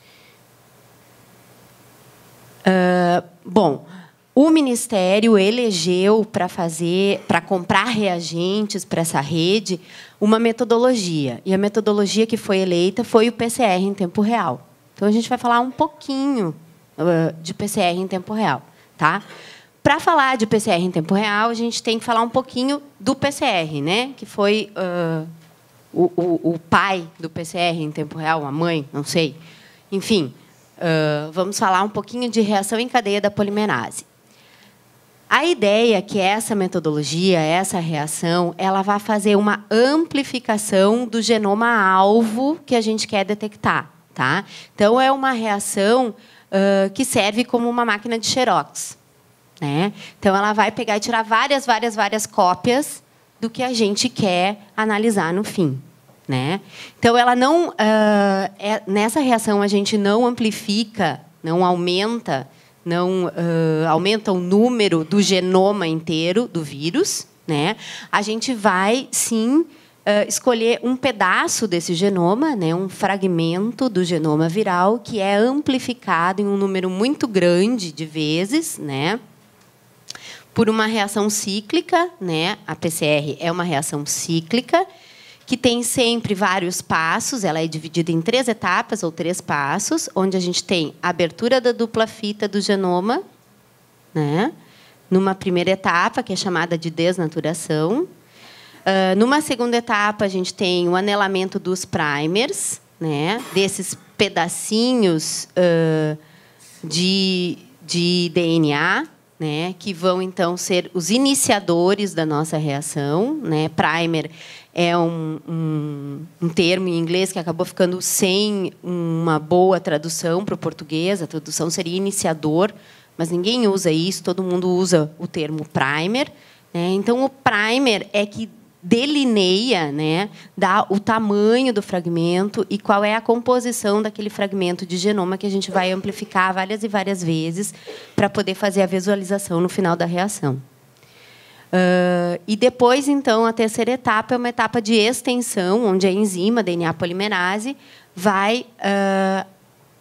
Bom, o Ministério elegeu para comprar reagentes para essa rede, uma metodologia. E a metodologia que foi eleita foi o PCR em tempo real. Então, a gente vai falar um pouquinho de PCR em tempo real. Tá? Para falar de PCR em tempo real, a gente tem que falar um pouquinho do PCR, né? Que foi o pai do PCR em tempo real, a mãe, não sei. Enfim, vamos falar um pouquinho de reação em cadeia da polimerase. A ideia é que essa metodologia, essa reação, ela vai fazer uma amplificação do genoma-alvo que a gente quer detectar. Tá? Então, é uma reação que serve como uma máquina de xerox. Né? Então, ela vai pegar e tirar várias cópias do que a gente quer analisar no fim. Né? Então, ela não, nessa reação, a gente não amplifica, não aumenta, aumenta o número do genoma inteiro do vírus. Né? A gente vai, sim, escolher um pedaço desse genoma, né, um fragmento do genoma viral, que é amplificado em um número muito grande de vezes, né, por uma reação cíclica. Né? A PCR é uma reação cíclica, que tem sempre vários passos. Ela é dividida em 3 etapas ou 3 passos, onde a gente tem a abertura da dupla fita do genoma, né, numa primeira etapa, que é chamada de desnaturação. Numa segunda etapa, a gente tem o anelamento dos primers, né, desses pedacinhos de DNA, né, que vão, então, ser os iniciadores da nossa reação. Né? Primer é um termo em inglês que acabou ficando sem uma boa tradução para o português. A tradução seria iniciador, mas ninguém usa isso, todo mundo usa o termo primer. Né? Então, o primer é que delineia, né, dá o tamanho do fragmento e qual é a composição daquele fragmento de genoma que a gente vai amplificar várias e várias vezes para poder fazer a visualização no final da reação. E depois, então, a terceira etapa é uma etapa de extensão, onde a enzima, DNA polimerase, vai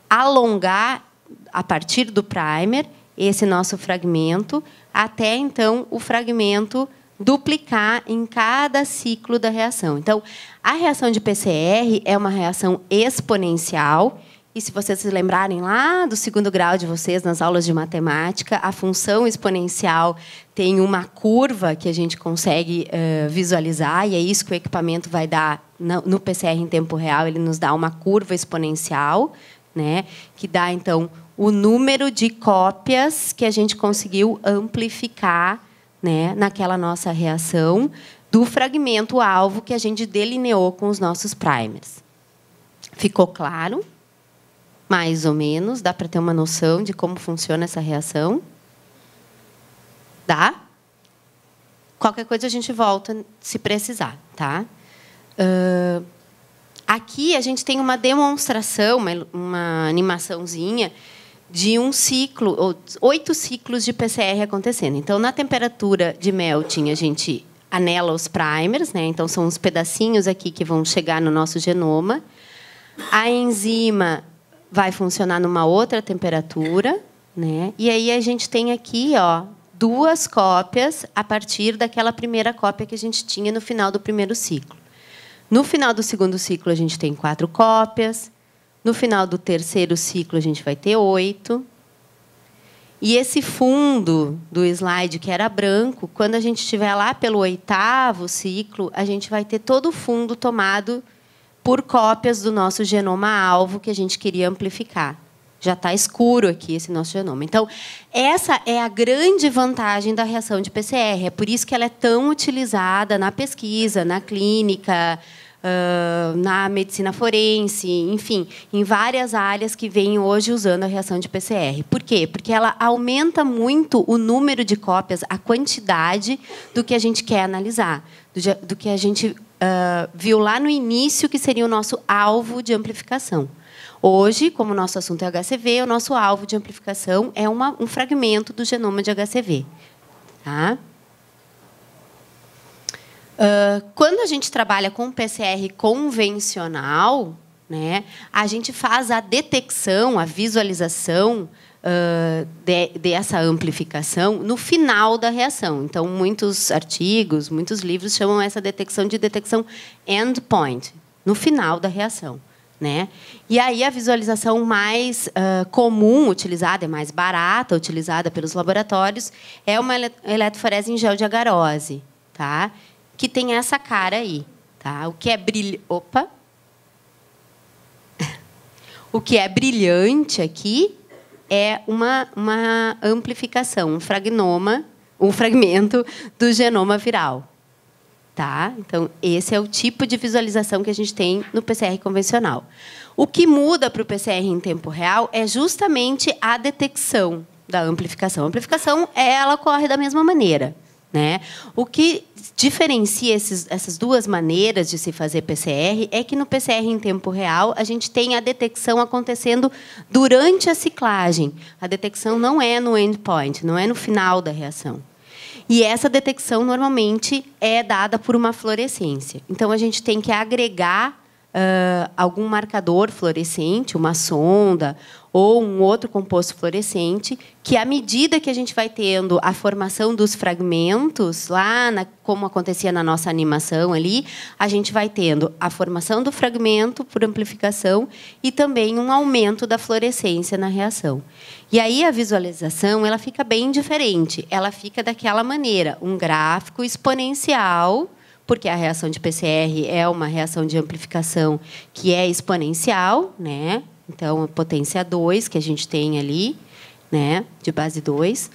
alongar, a partir do primer, esse nosso fragmento, até, então, o fragmento duplicar em cada ciclo da reação. Então, a reação de PCR é uma reação exponencial. E, se vocês se lembrarem lá do 2º grau de vocês, nas aulas de matemática, a função exponencial tem uma curva que a gente consegue visualizar, e é isso que o equipamento vai dar no PCR em tempo real. Ele nos dá uma curva exponencial, né, que dá, então, o número de cópias que a gente conseguiu amplificar, né, naquela nossa reação, do fragmento-alvo que a gente delineou com os nossos primers. Ficou claro? Mais ou menos? Dá para ter uma noção de como funciona essa reação? Dá? Qualquer coisa a gente volta se precisar. Tá? Aqui a gente tem uma demonstração, uma animaçãozinha, de um ciclo, ou 8 ciclos de PCR acontecendo. Então, na temperatura de melting, a gente anela os primers, né? Então, são os pedacinhos aqui que vão chegar no nosso genoma. A enzima vai funcionar numa outra temperatura, né? E aí a gente tem aqui, ó, 2 cópias a partir daquela primeira cópia que a gente tinha no final do primeiro ciclo. No final do segundo ciclo, a gente tem 4 cópias. No final do terceiro ciclo, a gente vai ter 8. E esse fundo do slide, que era branco, quando a gente estiver lá pelo 8º ciclo, a gente vai ter todo o fundo tomado por cópias do nosso genoma-alvo que a gente queria amplificar. Já está escuro aqui esse nosso genoma. Então, essa é a grande vantagem da reação de PCR. É por isso que ela é tão utilizada na pesquisa, na clínica, na medicina forense, enfim, em várias áreas que vêm hoje usando a reação de PCR. Por quê? Porque ela aumenta muito o número de cópias, a quantidade do que a gente quer analisar, do que a gente viu lá no início, que seria o nosso alvo de amplificação. Hoje, como o nosso assunto é HCV, o nosso alvo de amplificação é um fragmento do genoma de HCV. Tá? Quando a gente trabalha com PCR convencional, né, a gente faz a detecção, a visualização dessa amplificação no final da reação. Então, muitos artigos, muitos livros chamam essa detecção de detecção endpoint, no final da reação. Né? E aí a visualização mais comum utilizada, é mais barata, utilizada pelos laboratórios, é uma eletroforese em gel de agarose, tá? Que tem essa cara aí. Tá? O que é o que é brilhante aqui é uma amplificação, um fragmento do genoma viral. Tá? Então, esse é o tipo de visualização que a gente tem no PCR convencional. O que muda para o PCR em tempo real é justamente a detecção da amplificação. A amplificação, ela ocorre da mesma maneira. Né? O que diferencia essas duas maneiras de se fazer PCR é que no PCR em tempo real a gente tem a detecção acontecendo durante a ciclagem. A detecção não é no endpoint, não é no final da reação. E essa detecção, normalmente, é dada por uma fluorescência. Então, a gente tem que agregar algum marcador fluorescente, uma sonda ou um outro composto fluorescente, que, à medida que a gente vai tendo a formação dos fragmentos, como acontecia na nossa animação ali, a gente vai tendo a formação do fragmento por amplificação e também um aumento da fluorescência na reação. E aí a visualização ela fica bem diferente. Ela fica daquela maneira, um gráfico exponencial, porque a reação de PCR é uma reação de amplificação que é exponencial, né? Então, a potência 2 que a gente tem ali, né, de base 2.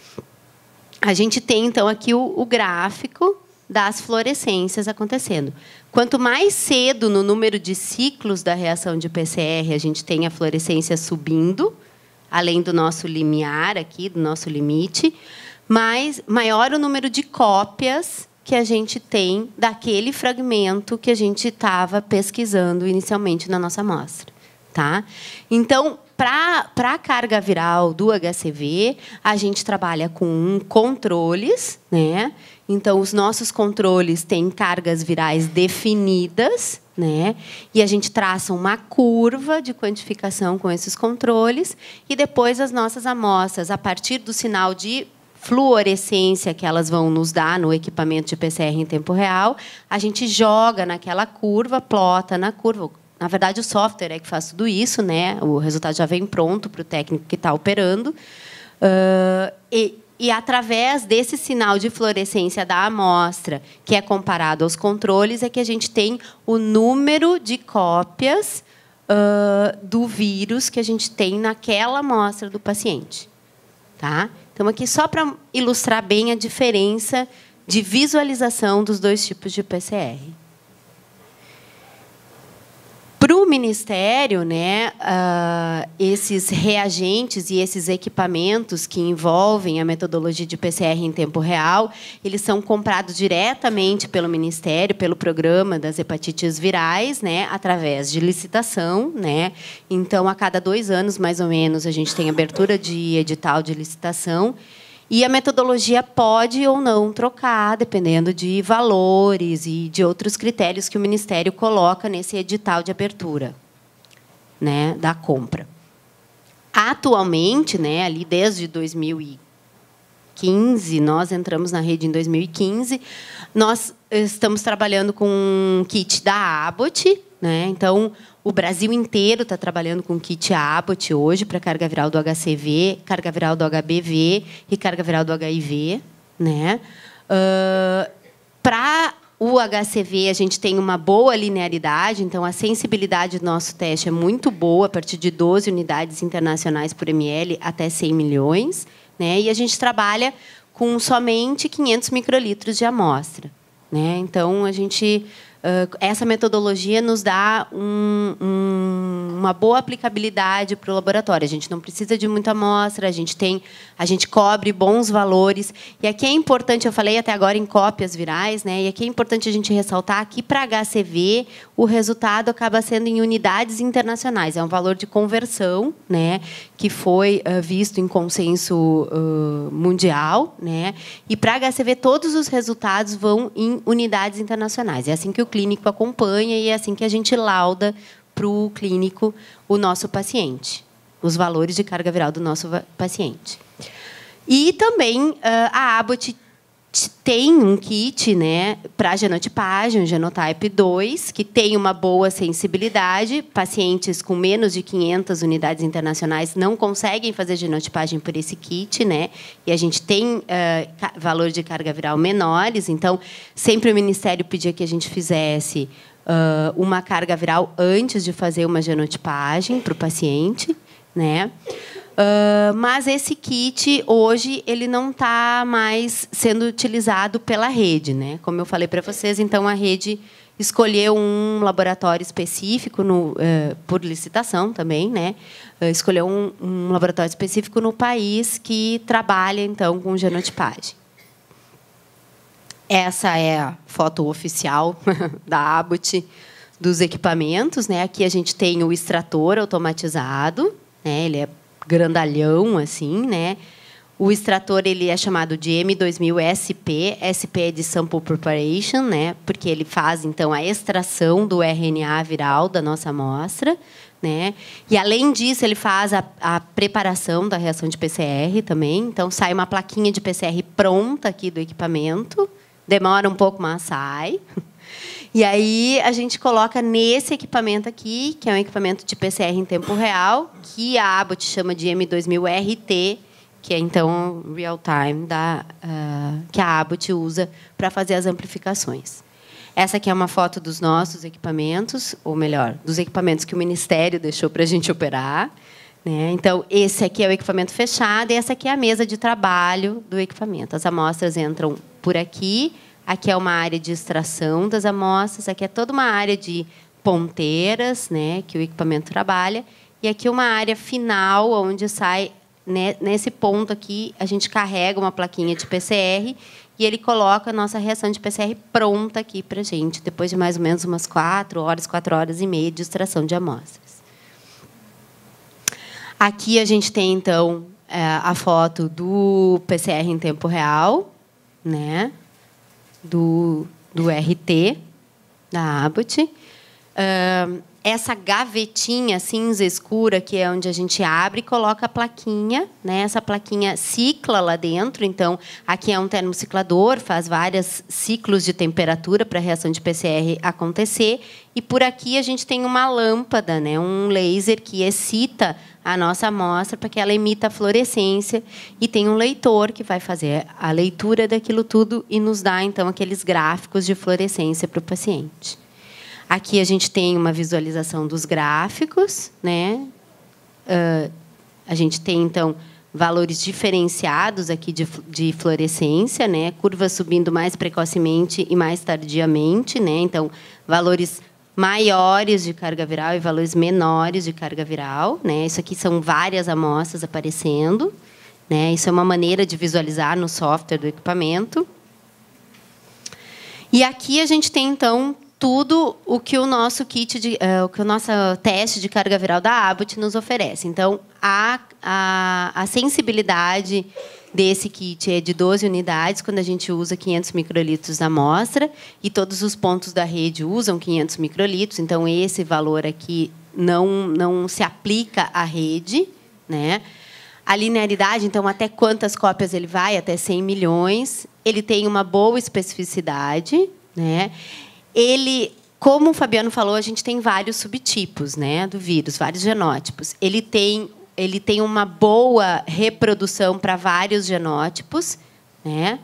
A gente tem, então, aqui o gráfico das fluorescências acontecendo. Quanto mais cedo no número de ciclos da reação de PCR a gente tem a fluorescência subindo, além do nosso limiar aqui, do nosso limite, maior o número de cópias que a gente tem daquele fragmento que a gente estava pesquisando inicialmente na nossa amostra. Tá? Então, para a carga viral do HCV, a gente trabalha com controles. Né? Então, os nossos controles têm cargas virais definidas, né? E a gente traça uma curva de quantificação com esses controles, e depois as nossas amostras, a partir do sinal de fluorescência que elas vão nos dar no equipamento de PCR em tempo real, a gente joga naquela curva, plota na curva. Na verdade, o software é que faz tudo isso, né? O resultado já vem pronto para o técnico que está operando. E, através desse sinal de fluorescência da amostra, que é comparado aos controles, é que a gente tem o número de cópias do vírus que a gente tem naquela amostra do paciente. Tá? Então, aqui, só para ilustrar bem a diferença de visualização dos dois tipos de PCR. Para o Ministério, né, esses reagentes e esses equipamentos que envolvem a metodologia de PCR em tempo real, eles são comprados diretamente pelo Ministério, pelo Programa das Hepatites Virais, né, através de licitação. Né? Então, a cada 2 anos, mais ou menos, a gente tem abertura de edital de licitação. E a metodologia pode ou não trocar, dependendo de valores e de outros critérios que o Ministério coloca nesse edital de abertura, né, da compra. Atualmente, né, ali desde 2015, nós entramos na rede em 2015, nós estamos trabalhando com um kit da Abbott. Né? Então, o Brasil inteiro está trabalhando com kit Abbott hoje para carga viral do HCV, carga viral do HBV e carga viral do HIV. Né? Para o HCV, a gente tem uma boa linearidade, então a sensibilidade do nosso teste é muito boa, a partir de 12 unidades internacionais por ml até 100 milhões. Né? E a gente trabalha com somente 500 microlitros de amostra. Né? Então, a gente essa metodologia nos dá uma boa aplicabilidade para o laboratório. A gente não precisa de muita amostra, a gente cobre bons valores. E aqui é importante, eu falei até agora em cópias virais, né? E aqui é importante a gente ressaltar que para HCV o resultado acaba sendo em unidades internacionais. É um valor de conversão, né? Que foi visto em consenso mundial, né? E para HCV todos os resultados vão em unidades internacionais. É assim que o clínico acompanha e é assim que a gente lauda para o clínico o nosso paciente, os valores de carga viral do nosso paciente. E também a Abbott tem um kit, né, para genotipagem, o Genotype 2, que tem uma boa sensibilidade. Pacientes com menos de 500 unidades internacionais não conseguem fazer genotipagem por esse kit, né? E a gente tem valor de carga viral menores. Então, sempre o Ministério pedia que a gente fizesse uma carga viral antes de fazer uma genotipagem para o paciente, né? Mas esse kit, hoje, ele não está mais sendo utilizado pela rede, né? Como eu falei para vocês, então, a rede escolheu um laboratório específico, por licitação também, né? Escolheu um laboratório específico no país que trabalha, então, com genotipagem. Essa é a foto oficial da Abbott dos equipamentos, né? Aqui a gente tem o extrator automatizado, né? Ele é grandalhão, assim, né? O extrator ele é chamado de M2000SP. SP é de Sample Preparation, né? Porque ele faz, então, a extração do RNA viral da nossa amostra, né? E, além disso, ele faz a preparação da reação de PCR também. Então, sai uma plaquinha de PCR pronta aqui do equipamento. Demora um pouco, mas sai. E aí a gente coloca nesse equipamento aqui, que é um equipamento de PCR em tempo real, que a Abbott chama de M2000RT, que é, então, real time, que a Abbott usa para fazer as amplificações. Essa aqui é uma foto dos nossos equipamentos, ou melhor, dos equipamentos que o Ministério deixou para a gente operar, né? Então, esse aqui é o equipamento fechado e essa aqui é a mesa de trabalho do equipamento. As amostras entram por aqui. Aqui é uma área de extração das amostras, aqui é toda uma área de ponteiras, né, que o equipamento trabalha, e aqui uma área final, onde sai, né, nesse ponto aqui, a gente carrega uma plaquinha de PCR e ele coloca a nossa reação de PCR pronta aqui para a gente, depois de mais ou menos umas 4 horas e meia de extração de amostras. Aqui a gente tem, então, a foto do PCR em tempo real, né? Do RT da Abbott. Essa gavetinha cinza escura, que é onde a gente abre e coloca a plaquinha, né? Essa plaquinha cicla lá dentro. Então, aqui é um termociclador, faz vários ciclos de temperatura para a reação de PCR acontecer. E por aqui a gente tem uma lâmpada, né? Um laser que excita a nossa amostra para que ela emita fluorescência, e tem um leitor que vai fazer a leitura daquilo tudo e nos dá, então, aqueles gráficos de fluorescência para o paciente. Aqui a gente tem uma visualização dos gráficos, né? A gente tem, então, valores diferenciados aqui de fluorescência, né? Curvas subindo mais precocemente e mais tardiamente, né? Então, valores maiores de carga viral e valores menores de carga viral, né? Isso aqui são várias amostras aparecendo, né? Isso é uma maneira de visualizar no software do equipamento. E aqui a gente tem, então, tudo o que o nosso o nosso teste de carga viral da Abbott nos oferece. Então, a sensibilidade desse kit é de 12 unidades, quando a gente usa 500 microlitros da amostra, e todos os pontos da rede usam 500 microlitros, então esse valor aqui não se aplica à rede, né? A linearidade, então, até quantas cópias ele vai? Até 100 milhões. Ele tem uma boa especificidade, né? Ele, como o Fabiano falou, a gente tem vários subtipos, né, do vírus, vários genótipos. Ele tem uma boa reprodução para vários genótipos, né?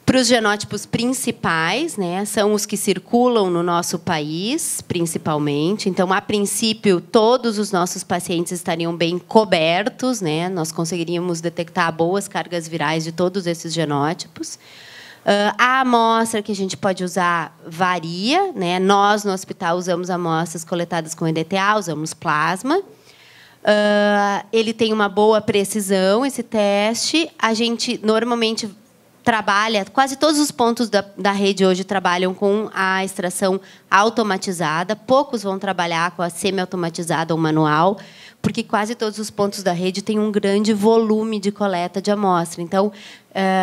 Para os genótipos principais, né, são os que circulam no nosso país, principalmente. Então, a princípio, todos os nossos pacientes estariam bem cobertos, né? Nós conseguiríamos detectar boas cargas virais de todos esses genótipos. A amostra que a gente pode usar varia, né? Nós, no hospital, usamos amostras coletadas com EDTA, usamos plasma. Ele tem uma boa precisão, esse teste. A gente, normalmente, trabalha... Quase todos os pontos da rede hoje trabalham com a extração automatizada. Poucos vão trabalhar com a semi-automatizada ou manual, porque quase todos os pontos da rede têm um grande volume de coleta de amostra. Então,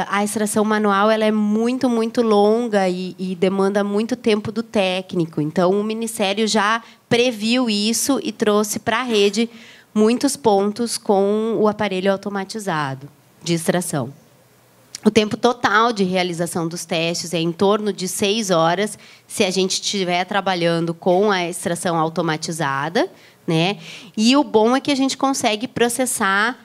a extração manual ela é muito, muito longa e demanda muito tempo do técnico. Então, o Ministério já previu isso e trouxe para a rede muitos pontos com o aparelho automatizado de extração. O tempo total de realização dos testes é em torno de 6 horas, se a gente estiver trabalhando com a extração automatizada, né? E o bom é que a gente consegue processar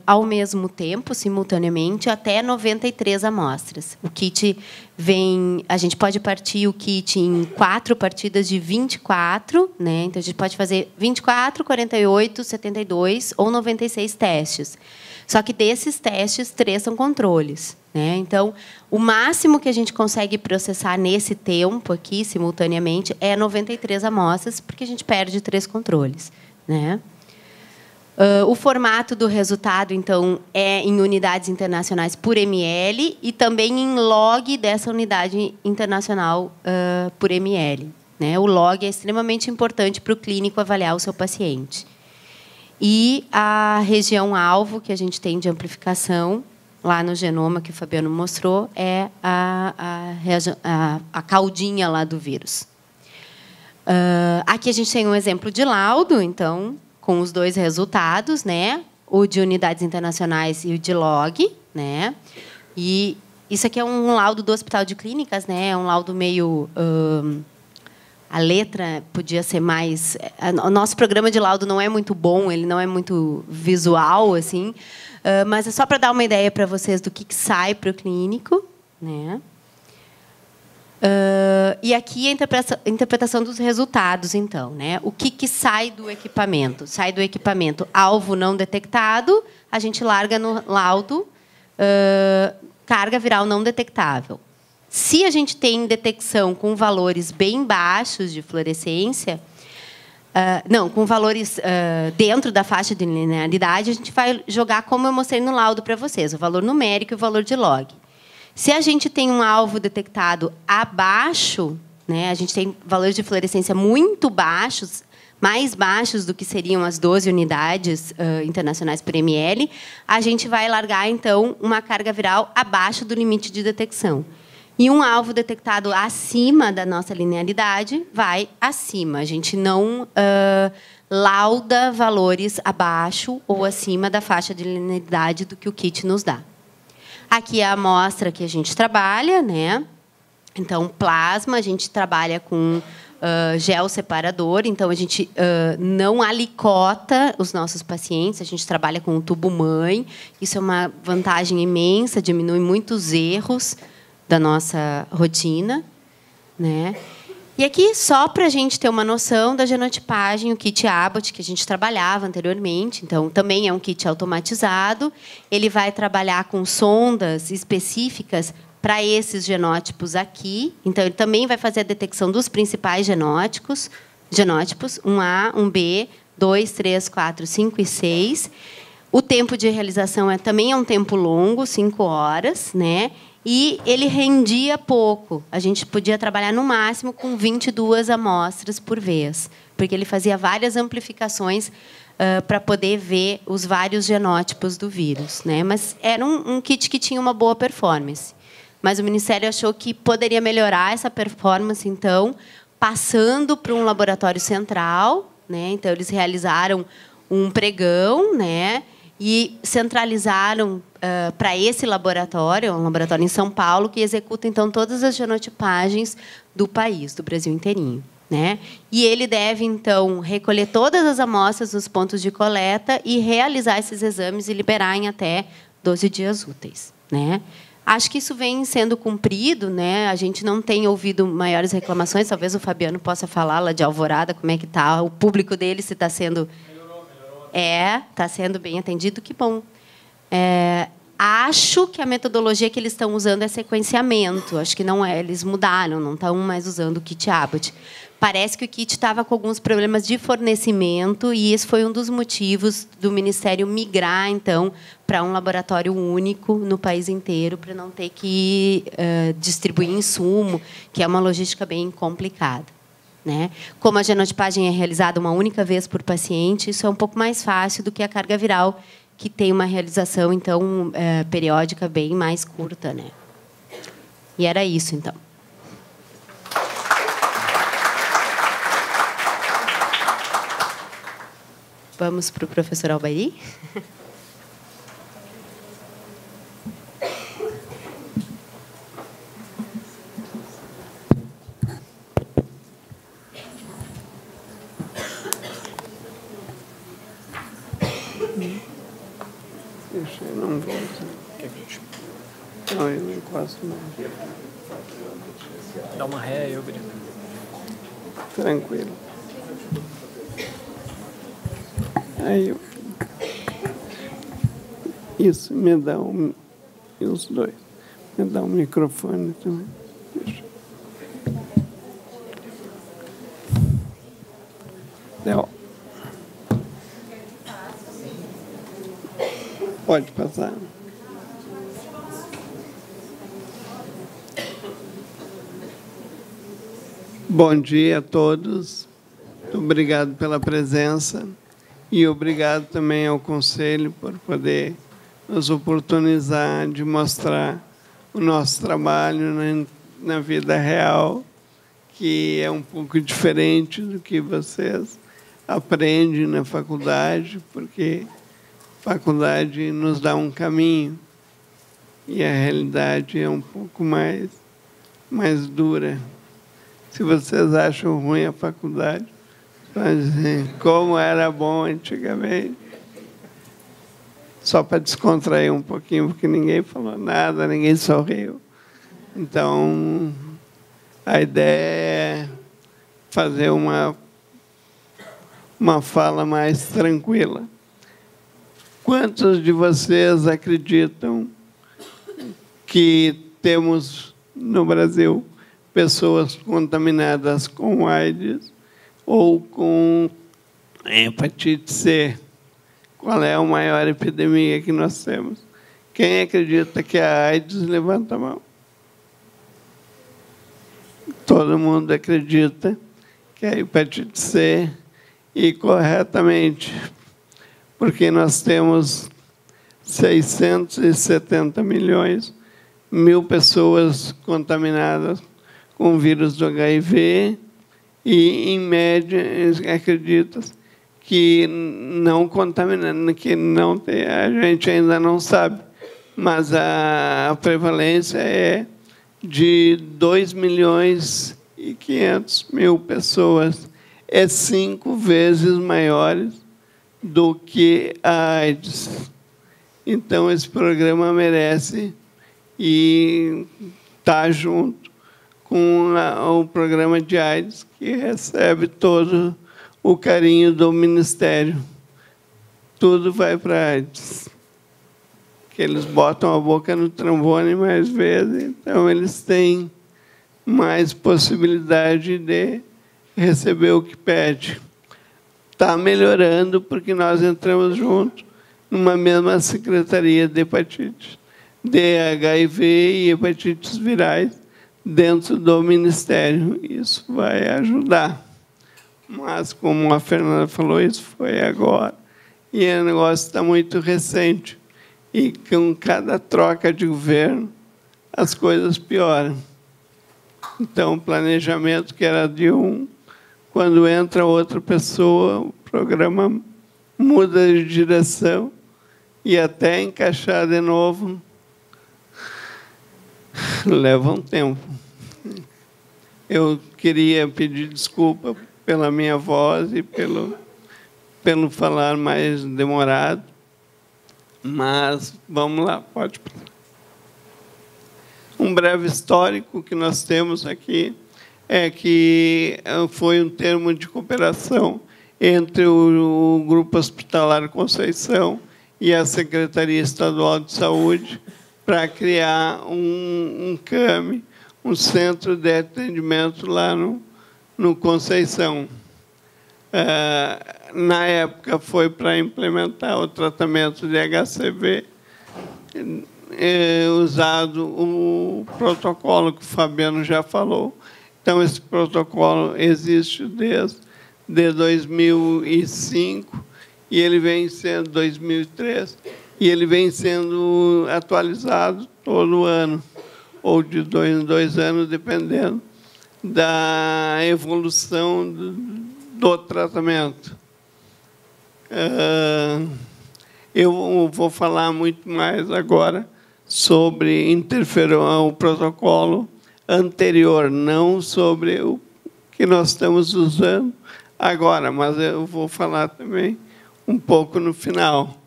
ao mesmo tempo, simultaneamente, até 93 amostras. O kit vem... A gente pode partir o kit em 4 partidas de 24, né? Então, a gente pode fazer 24, 48, 72 ou 96 testes. Só que desses testes, 3 são controles, né? Então, o máximo que a gente consegue processar nesse tempo aqui, simultaneamente, é 93 amostras, porque a gente perde 3 controles, né? O formato do resultado, então, é em unidades internacionais por ml e também em log dessa unidade internacional por ml, né? O log é extremamente importante para o clínico avaliar o seu paciente. E a região-alvo que a gente tem de amplificação, lá no genoma que o Fabiano mostrou, é a caudinha lá do vírus. Aqui a gente tem um exemplo de laudo, então, com os 2 resultados, né? O de unidades internacionais e o de log, né? E isso aqui é um laudo do Hospital de Clínicas, né? É um laudo meio... a letra podia ser mais... O nosso programa de laudo não é muito bom, ele não é muito visual, assim, mas é só para dar uma ideia para vocês do que sai para o clínico, né? E aqui a interpretação dos resultados, então, né? O que sai do equipamento? Sai do equipamento alvo não detectado, a gente larga no laudo carga viral não detectável. Se a gente tem detecção com valores bem baixos de fluorescência, não, com valores dentro da faixa de linearidade, a gente vai jogar como eu mostrei no laudo para vocês, o valor numérico e o valor de log. Se a gente tem um alvo detectado abaixo, né, a gente tem valores de fluorescência muito baixos, mais baixos do que seriam as 12 unidades internacionais por ml, a gente vai largar, então, uma carga viral abaixo do limite de detecção. E um alvo detectado acima da nossa linearidade vai acima. A gente não lauda valores abaixo ou acima da faixa de linearidade do que o kit nos dá. Aqui é a amostra que a gente trabalha, né? Então, plasma, a gente trabalha com gel separador, então a gente não alicota os nossos pacientes, a gente trabalha com o tubo-mãe. Isso é uma vantagem imensa, diminui muitos erros da nossa rotina, né? E aqui, só para a gente ter uma noção da genotipagem, o kit Abbott, que a gente trabalhava anteriormente, então, também é um kit automatizado. Ele vai trabalhar com sondas específicas para esses genótipos aqui. Então, ele também vai fazer a detecção dos principais genótipos, 1A, 1B, 2, 3, 4, 5 e 6. O tempo de realização também é um tempo longo, 5 horas, né? E ele rendia pouco. A gente podia trabalhar, no máximo, com 22 amostras por vez, porque ele fazia várias amplificações para poder ver os vários genótipos do vírus, né? Mas era um kit que tinha uma boa performance. Mas o Ministério achou que poderia melhorar essa performance, então, passando para um laboratório central, né? Então, eles realizaram um pregão, né? E centralizaram para esse laboratório, um laboratório em São Paulo, que executa, então, todas as genotipagens do país, do Brasil inteirinho, né? E ele deve, então, recolher todas as amostras nos pontos de coleta e realizar esses exames e liberar em até 12 dias úteis, né? Acho que isso vem sendo cumprido, né? A gente não tem ouvido maiores reclamações. Talvez o Fabiano possa falar lá de Alvorada, como é que está o público dele, se está sendo... Melhorou. Está sendo bem atendido, que bom. Acho que a metodologia que eles estão usando é sequenciamento. Acho que não é, eles mudaram, não estão mais usando o kit Abbott. Parece que o kit estava com alguns problemas de fornecimento e esse foi um dos motivos do Ministério migrar, então, para um laboratório único no país inteiro, para não ter que distribuir insumo, que é uma logística bem complicada. Né? Como a genotipagem é realizada uma única vez por paciente, isso é um pouco mais fácil do que a carga viral, que tem uma realização, então, periódica bem mais curta. Né? E era isso, então. Vamos para o professor Albairi. Deixa eu não volto. Não, eu não encosto mais. Dá uma ré aí, eu brinco. Tranquilo. Aí, isso, me dá e os dois. Me dá um microfone também. Deixa. Deu. Pode passar. Bom dia a todos. Muito obrigado pela presença. E obrigado também ao Conselho por poder nos oportunizar de mostrar o nosso trabalho na vida real, que é um pouco diferente do que vocês aprendem na faculdade, porque a faculdade nos dá um caminho e a realidade é um pouco mais dura. Se vocês acham ruim a faculdade, como era bom antigamente, só para descontrair um pouquinho, porque ninguém falou nada, ninguém sorriu. Então, a ideia é fazer uma fala mais tranquila. Quantos de vocês acreditam que temos no Brasil pessoas contaminadas com AIDS ou com hepatite C? Qual é a maior epidemia que nós temos? Quem acredita que a AIDS, levanta a mão. Todo mundo acredita que é a hepatite C, e corretamente, porque nós temos 670 milhões, 1.000 pessoas contaminadas com o vírus do HIV, e, em média, acredita que não contaminando, que não tem, a gente ainda não sabe, mas a prevalência é de 2.500.000 pessoas, é 5 vezes maiores do que a AIDS. Então, esse programa merece e está junto com o programa de AIDS, que recebe todo o carinho do Ministério. Tudo vai para a AIDS. Que eles botam a boca no trombone mais vezes, então eles têm mais possibilidade de receber o que pede. Está melhorando porque nós entramos juntos numa mesma secretaria de hepatite, de HIV e hepatites virais dentro do Ministério. Isso vai ajudar. Mas, como a Fernanda falou, isso foi agora. E o negócio está muito recente. E com cada troca de governo, as coisas pioram. Então, o planejamento que era de um, quando entra outra pessoa, o programa muda de direção e até encaixar de novo leva um tempo. Eu queria pedir desculpa pela minha voz e pelo falar mais demorado, mas vamos lá, pode. Um breve histórico que nós temos aqui é que foi um termo de cooperação entre o Grupo Hospitalar Conceição e a Secretaria Estadual de Saúde para criar um CAMI, um centro de atendimento lá no Conceição. Na época, foi para implementar o tratamento de HCV, usado o protocolo que o Fabiano já falou. Então, esse protocolo existe desde 2005, e ele vem sendo 2003, e ele vem sendo atualizado todo ano, ou de 2 em 2 anos, dependendo da evolução do tratamento. Eu vou falar muito mais agora sobre o protocolo anterior, não sobre o que nós estamos usando agora, mas eu vou falar também um pouco no final.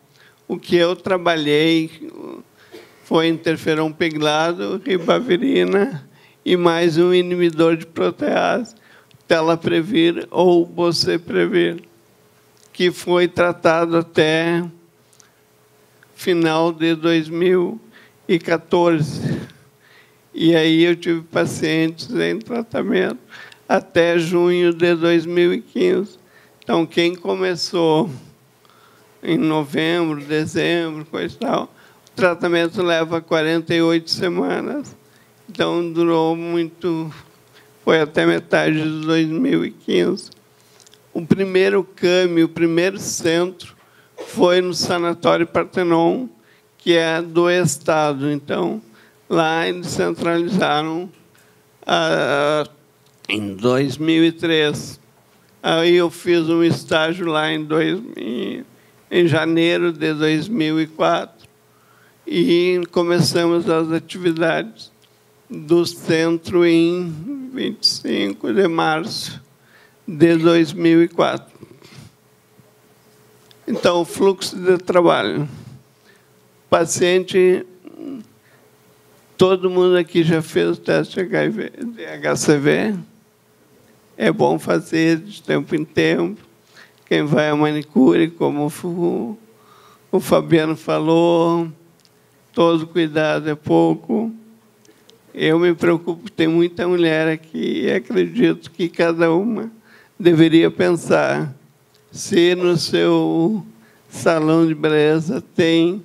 O que eu trabalhei foi interferon pegilado, ribavirina e mais um inibidor de protease, Telaprevir ou Boceprevir, que foi tratado até final de 2014. E aí eu tive pacientes em tratamento até junho de 2015. Então, quem começou em novembro, dezembro, coisa e tal, o tratamento leva 48 semanas. Então, durou muito, foi até metade de 2015. O primeiro CAMI, o primeiro centro, foi no Sanatório Partenon, que é do Estado. Então, lá eles centralizaram em 2003. Aí eu fiz um estágio lá em janeiro de 2004 e começamos as atividades do centro em 25 de março de 2004. Então, o fluxo de trabalho. O paciente, todo mundo aqui já fez o teste de HCV. É bom fazer de tempo em tempo. Quem vai à manicure, como o Fabiano falou, todo cuidado é pouco. Eu me preocupo, tem muita mulher aqui e acredito que cada uma deveria pensar se no seu salão de beleza tem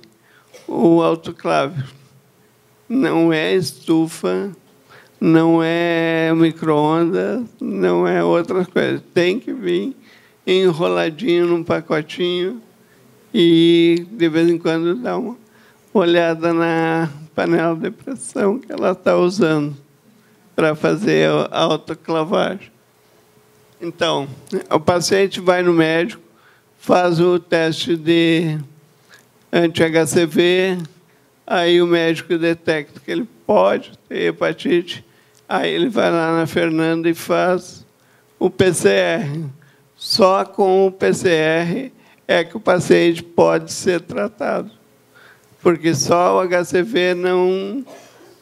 o autoclave. Não é estufa, não é micro-ondas, não é outra coisa. Tem que vir enroladinho num pacotinho e, de vez em quando, dar uma olhada na panela de pressão que ela está usando para fazer a autoclavagem. Então, o paciente vai no médico, faz o teste de anti-HCV, aí o médico detecta que ele pode ter hepatite, aí ele vai lá na Fernanda e faz o PCR. Só com o PCR é que o paciente pode ser tratado, porque só o HCV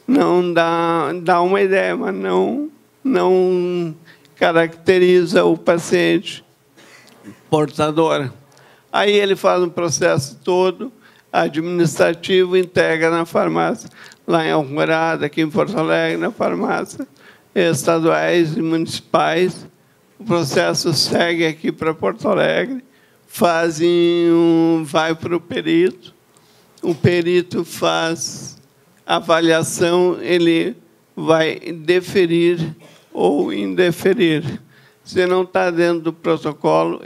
não dá uma ideia, mas não caracteriza o paciente portador. Aí ele faz um processo todo administrativo, entrega na farmácia, lá em Alvorada, aqui em Porto Alegre, na farmácia, estaduais e municipais. O processo segue aqui para Porto Alegre, vai para o perito faz a avaliação, ele vai deferir ou indeferir. Se não está dentro do protocolo,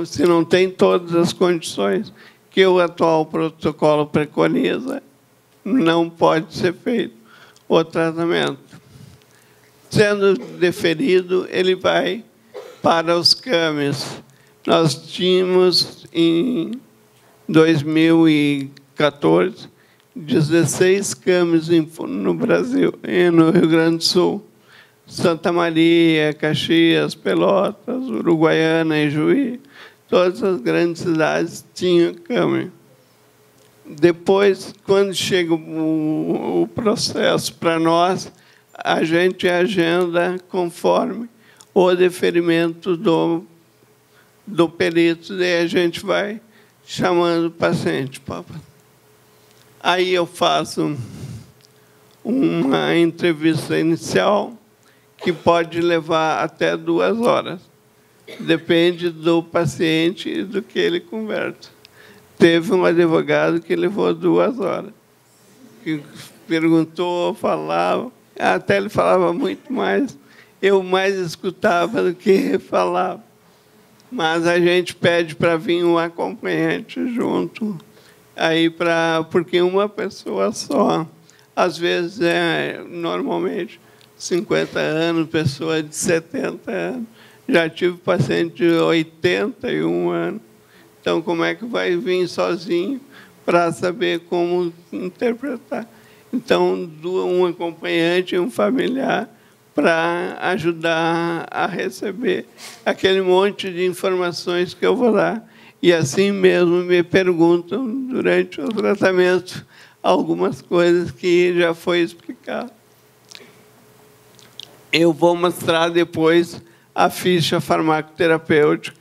se não tem todas as condições que o atual protocolo preconiza, não pode ser feito o tratamento. Sendo deferido, ele vai para os CAMIs. Nós tínhamos, em 2014, 16 CAMIs no Brasil, no Rio Grande do Sul. Santa Maria, Caxias, Pelotas, Uruguaiana e Juí, todas as grandes cidades tinham CAMI. Depois, quando chega o processo para nós, a gente agenda conforme o deferimento do perito, e a gente vai chamando o paciente. Papai. Aí eu faço uma entrevista inicial que pode levar até 2 horas. Depende do paciente e do que ele conversa. Teve um advogado que levou 2 horas. Que perguntou, falava, até ele falava muito mais. Eu mais escutava do que falava. Mas a gente pede para vir um acompanhante junto, aí porque uma pessoa só, às vezes normalmente 50 anos, pessoa de 70 anos. Já tive paciente de 81 anos. Então, como é que vai vir sozinho para saber como interpretar? Então, um acompanhante e um familiar para ajudar a receber aquele monte de informações que eu vou dar. E assim mesmo me perguntam, durante o tratamento, algumas coisas que já foi explicado. Eu vou mostrar depois a ficha farmacoterapêutica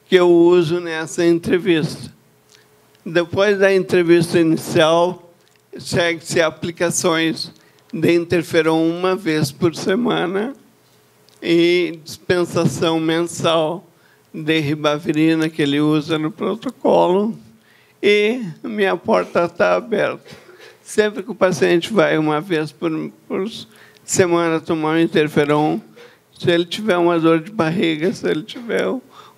que eu uso nessa entrevista. Depois da entrevista inicial, segue-se aplicações de interferon 1 vez por semana e dispensação mensal de ribavirina, que ele usa no protocolo, e minha porta está aberta. Sempre que o paciente vai 1 vez por semana tomar um interferon, se ele tiver uma dor de barriga, se ele tiver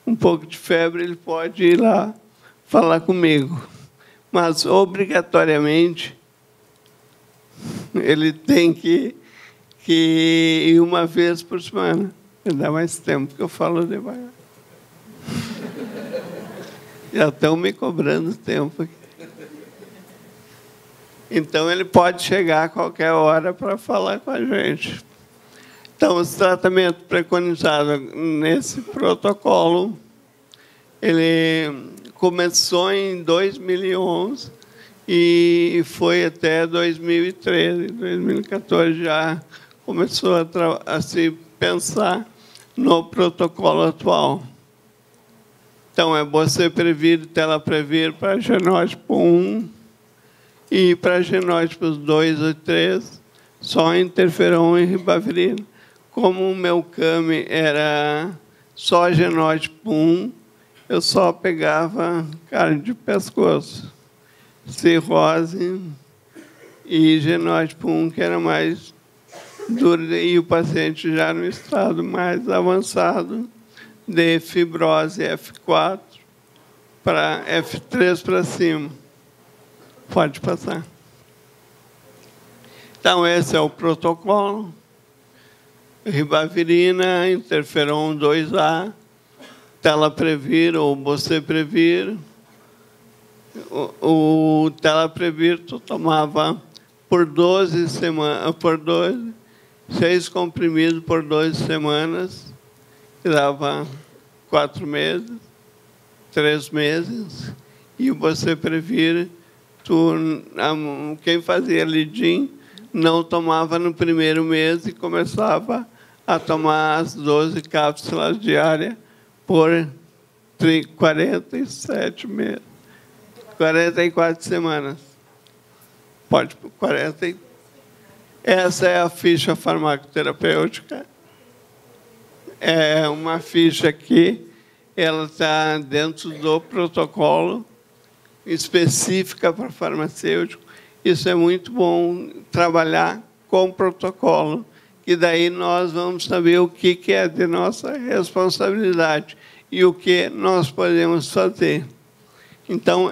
um pouco de febre, ele pode ir lá falar comigo. Mas, obrigatoriamente, ele tem que ir 1 vez por semana. Me dá mais tempo que eu falo devagar. Já estão me cobrando tempo aqui. Então, ele pode chegar a qualquer hora para falar com a gente. Então, o tratamento preconizado nesse protocolo, ele começou em 2011 e foi até 2013. Em 2014 já começou a se pensar no protocolo atual. Então, é boceprevir e telaprevir para genótipo 1 e para genótipos 2 e 3, só interferon e ribavirina. Como o meu CAMI era só genótipo 1, eu só pegava carne de pescoço, cirrose e genótipo 1, que era mais duro, e o paciente já no estado mais avançado de fibrose F4 para F3 para cima. Pode passar. Então, esse é o protocolo. Ribavirina, interferon 2A, telaprevir ou boceprevir. O telaprevir tu tomava por 12 semanas, 6 comprimidos por 12 semanas, que dava 4 meses, 3 meses. E o boceprevir, quem fazia lidin não tomava no primeiro mês e começava a tomar as 12 cápsulas diárias por 47 meses, 44 semanas. Pode por 40. Essa é a ficha farmacoterapêutica. É uma ficha que ela está dentro do protocolo específica para farmacêutico. Isso é muito bom, trabalhar com protocolo, que daí nós vamos saber o que é de nossa responsabilidade e o que nós podemos fazer. Então,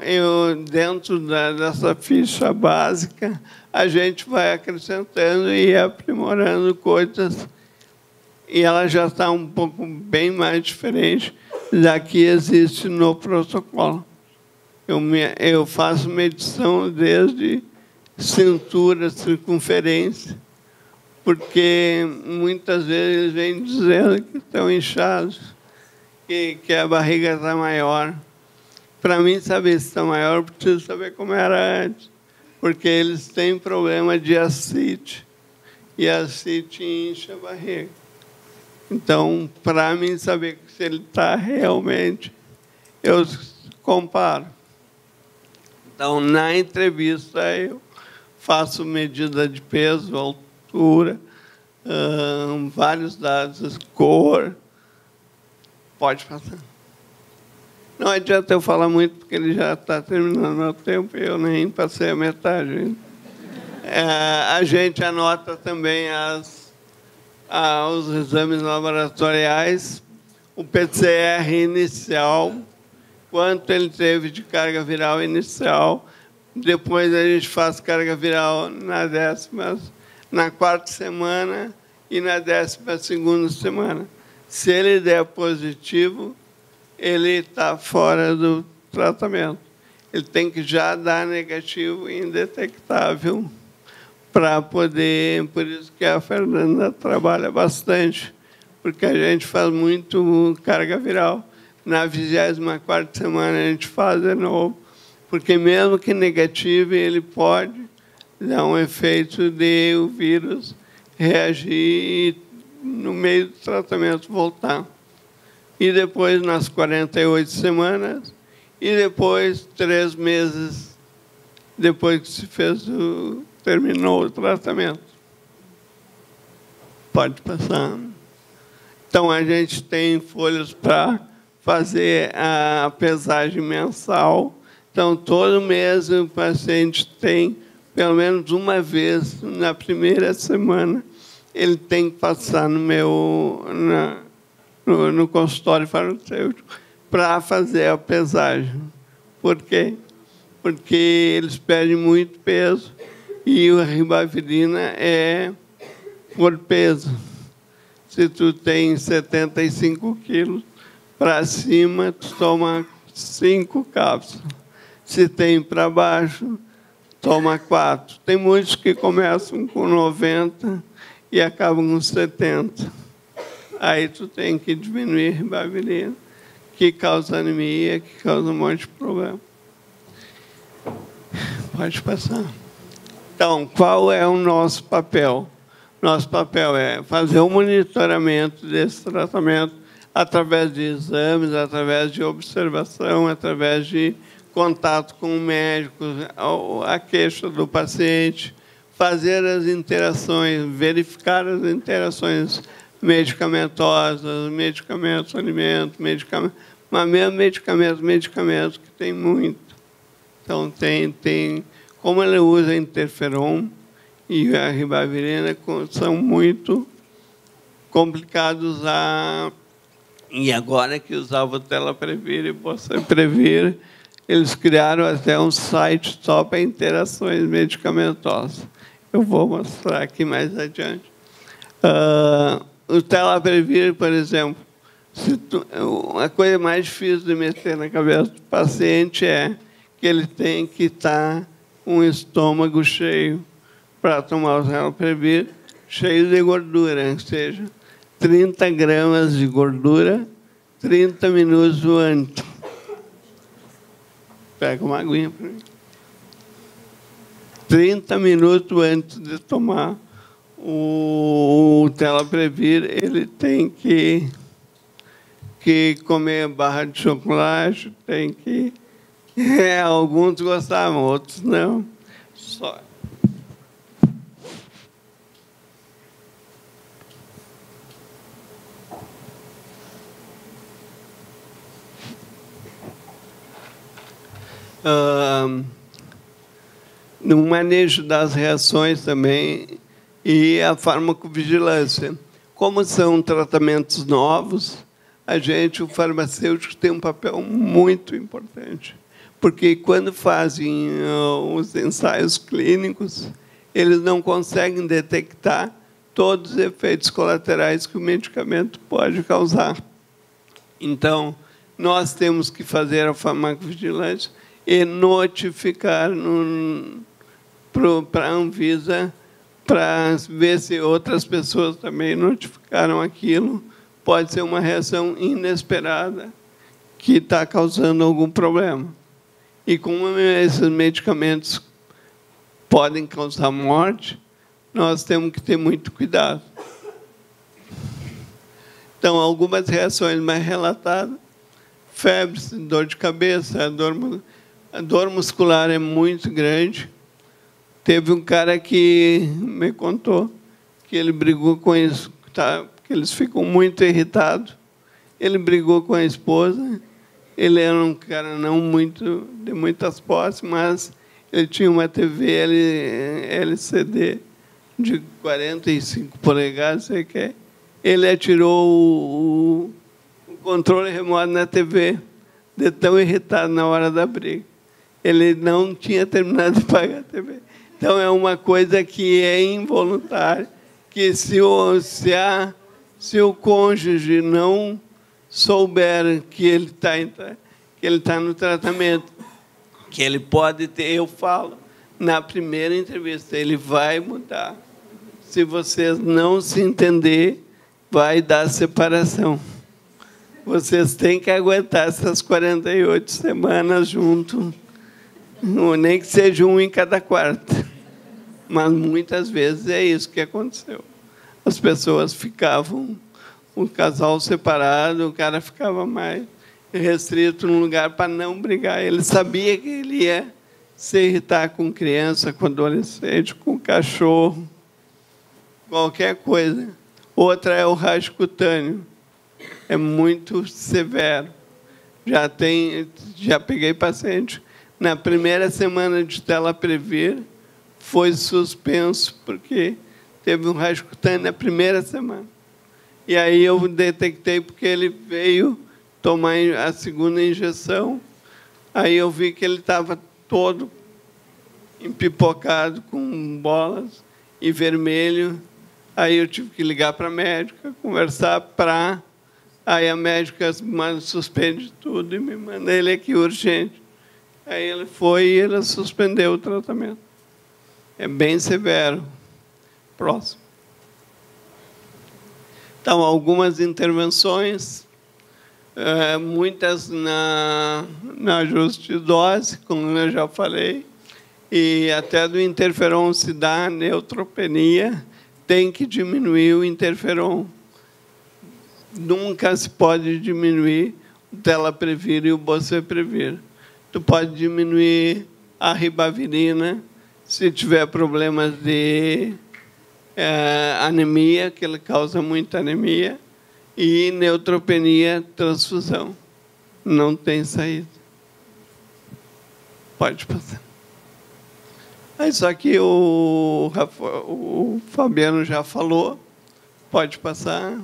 dentro dessa ficha básica, a gente vai acrescentando e aprimorando coisas, e ela já está um pouco bem mais diferente da que existe no protocolo. Eu faço medição desde cintura, circunferência, porque muitas vezes eles vêm dizendo que estão inchados, que a barriga está maior. Para mim, saber se está maior, eu preciso saber como era antes, porque eles têm problema de ascite, e a ascite incha a barriga. Então, para mim saber se ele está realmente, eu comparo. Então, na entrevista, eu faço medida de peso, altura, vários dados, cor. Pode passar. Não adianta eu falar muito, porque ele já está terminando o tempo e eu nem passei a metade ainda. A gente anota também os exames laboratoriais, o PCR inicial, quanto ele teve de carga viral inicial. Depois a gente faz carga viral na quarta semana e na 12ª semana. Se ele der positivo, ele está fora do tratamento. Ele tem que já dar negativo e indetectável para poder... Por isso que a Fernanda trabalha bastante, porque a gente faz muito carga viral. Na 24ª semana a gente faz de novo, porque mesmo que negativo, ele pode dar um efeito de o vírus reagir e, no meio do tratamento, voltar. E depois, nas 48 semanas, e depois, 3 meses depois que se terminou o tratamento. Pode passar. Então, a gente tem folhas para fazer a pesagem mensal. Então, todo mês o paciente tem, pelo menos uma vez, na primeira semana, ele tem que passar no consultório farmacêutico para fazer a pesagem. Por quê? Porque eles perdem muito peso e a ribavirina é por peso. Se tu tem 75 quilos para cima, tu toma 5 cápsulas. Se tem para baixo, toma 4. Tem muitos que começam com 90 e acabam com 70. Aí tu tem que diminuir a ribavirina, que causa anemia, que causa um monte de problema. Pode passar. Então, qual é o nosso papel? Nosso papel é fazer o monitoramento desse tratamento através de exames, através de observação, através de contato com o médico, a queixa do paciente, fazer as interações, verificar as interações medicamentosas, medicamentos, alimentos, medicamentos, mas mesmo medicamentos que tem muito. Então, como ele usa interferon e a ribavirina, são muito complicados e agora que usava o Telaprevir e Boceprevir, eles criaram até um site só para interações medicamentosas. Eu vou mostrar aqui mais adiante. O Telaprevir, por exemplo, a coisa mais difícil de meter na cabeça do paciente é que ele tem que estar com o estômago cheio para tomar o Telaprevir, cheio de gordura, ou seja, 30 gramas de gordura, 30 minutos antes. Pega uma aguinha para mim. 30 minutos antes de tomar o Telaprevir, ele tem que comer barra de chocolate, tem que... alguns gostavam, outros não. Só. No manejo das reações também e a farmacovigilância. Como são tratamentos novos, o farmacêutico tem um papel muito importante, porque quando fazem os ensaios clínicos, eles não conseguem detectar todos os efeitos colaterais que o medicamento pode causar. Então, nós temos que fazer a farmacovigilância e notificar para a Anvisa, para ver se outras pessoas também notificaram aquilo. Pode ser uma reação inesperada que está causando algum problema. E como esses medicamentos podem causar morte, nós temos que ter muito cuidado. Então, algumas reações mais relatadas: febre, dor de cabeça, A dor muscular é muito grande. Teve um cara que me contou que ele brigou com isso, tá? Porque eles ficam muito irritados. Ele brigou com a esposa. Ele era um cara não muito de muitas posses, mas ele tinha uma TV LCD de 45 polegadas, sei que é. Ele atirou o controle remoto na TV, de tão irritado na hora da briga. Ele não tinha terminado de pagar a TV. Então, é uma coisa que é involuntária, que se o cônjuge não souber que ele está no tratamento, que ele pode ter, eu falo, na primeira entrevista, ele vai mudar. Se vocês não se entender, vai dar separação. Vocês têm que aguentar essas 48 semanas juntos, nem que seja um em cada quarto. Mas, muitas vezes, é isso que aconteceu. As pessoas ficavam, o casal separado, o cara ficava mais restrito num lugar para não brigar. Ele sabia que ele ia se irritar com criança, com adolescente, com cachorro, qualquer coisa. Outra é o rasgo cutâneo. É muito severo. Já peguei paciente. Na primeira semana de Telaprevir, foi suspenso, porque teve um rasgo cutâneo na primeira semana. E aí eu detectei, porque ele veio tomar a segunda injeção. Aí eu vi que ele estava todo empipocado, com bolas e vermelho. Aí eu tive que ligar para a médica, conversar para... Aí a médica suspende tudo e me manda ele aqui urgente. Aí ele foi e ele suspendeu o tratamento. É bem severo. Próximo. Então, algumas intervenções, muitas na ajuste de dose, como eu já falei, e até do interferon se dá neutropenia, tem que diminuir o interferon. Nunca se pode diminuir o Telaprevir e o Boceprevir. Tu pode diminuir a ribavirina se tiver problemas de anemia, que ele causa muita anemia, e neutropenia, transfusão. Não tem saída. Pode passar. Isso aqui o Fabiano já falou. Pode passar.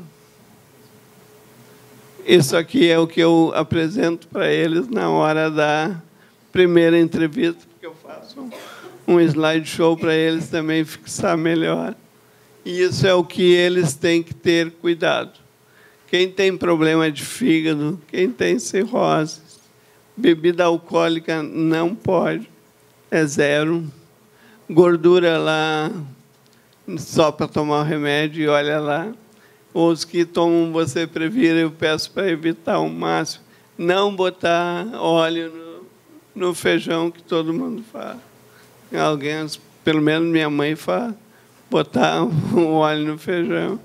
Isso aqui é o que eu apresento para eles na hora da primeira entrevista, porque eu faço um slideshow para eles também fixar melhor. E isso é o que eles têm que ter cuidado. Quem tem problema de fígado, quem tem cirrose, bebida alcoólica não pode, é 0. Gordura lá, só para tomar o remédio, e olha lá. Os que tomam Boceprevir, eu peço para evitar ao máximo, não botar óleo no feijão, que todo mundo faz. Alguém, pelo menos minha mãe faz, botar o óleo no feijão.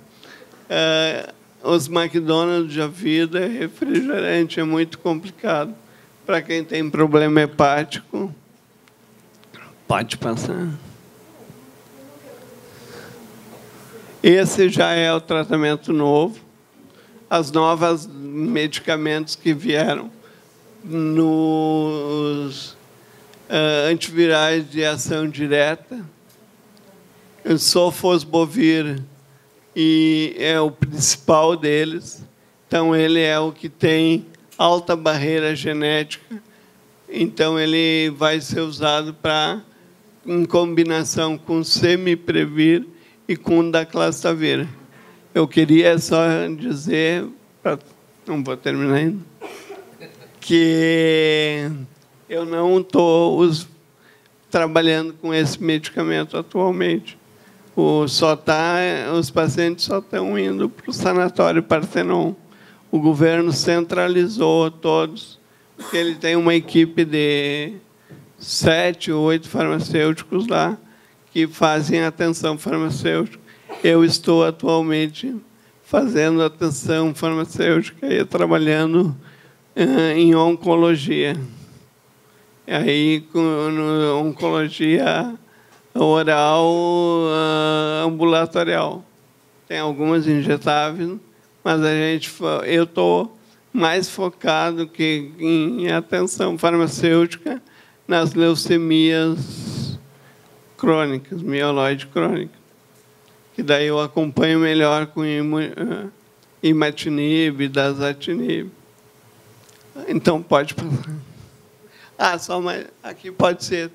Os McDonald's da vida, refrigerante, é muito complicado. Para quem tem problema hepático, pode passar. Esse já é o tratamento novo. As novas medicamentos que vieram nos antivirais de ação direta. O Sofosbuvir e é o principal deles. Então, ele é o que tem alta barreira genética. Então, ele vai ser usado em combinação com Semiprevir e com Daclastavir. Eu queria só dizer, não vou terminar ainda, que eu não estou trabalhando com esse medicamento atualmente. Os pacientes só estão indo para o sanatório Partenon. O governo centralizou todos, porque ele tem uma equipe de 7 ou 8 farmacêuticos lá, que fazem atenção farmacêutica. Eu estou atualmente fazendo atenção farmacêutica e trabalhando em oncologia. Aí, com oncologia oral ambulatorial. Tem algumas injetáveis, mas eu estou mais focado que em atenção farmacêutica nas leucemias crônicas, mieloide crônica. Que daí eu acompanho melhor com imatinib, dasatinib. Então, pode passar. Só mais. Aqui pode ser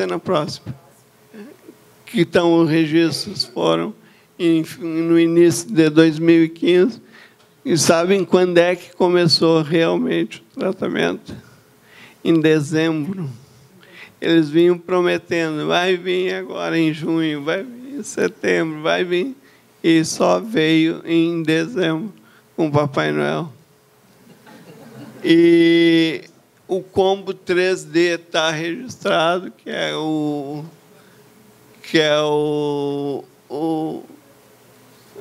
na próxima. Que então, os registros foram no início de 2015. E sabem quando é que começou realmente o tratamento? Em dezembro. Eles vinham prometendo, vai vir agora em junho, vai vir em setembro, vai vir. E só veio em dezembro com o Papai Noel. E o combo 3D está registrado, que é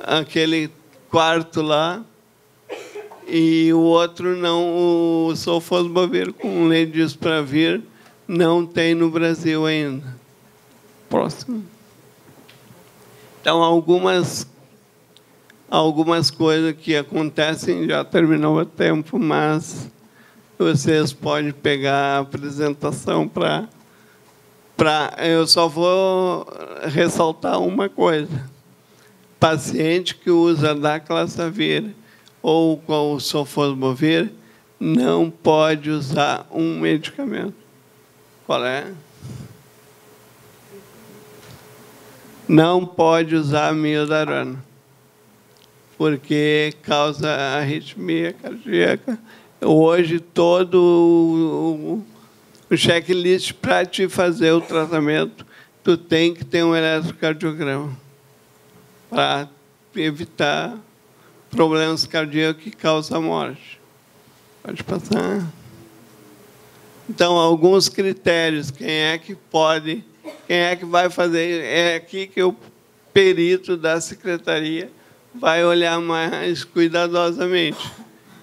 aquele quarto lá, e o outro não, o sulfosbuvir com ledispravir não tem no Brasil ainda. Próximo. Então, algumas coisas que acontecem, já terminou o tempo, mas vocês podem pegar a apresentação para... Eu só vou ressaltar uma coisa. Paciente que usa daclasavir ou com o sulfosbuvir não pode usar um medicamento. Qual é? Não pode usar amiodarona, porque causa arritmia cardíaca. Hoje, todo o checklist para te fazer o tratamento, tu tem que ter um eletrocardiograma para evitar problemas cardíacos que causam morte. Pode passar. Então, alguns critérios. Quem é que pode, quem é que vai fazer? É aqui que o perito da secretaria vai olhar mais cuidadosamente.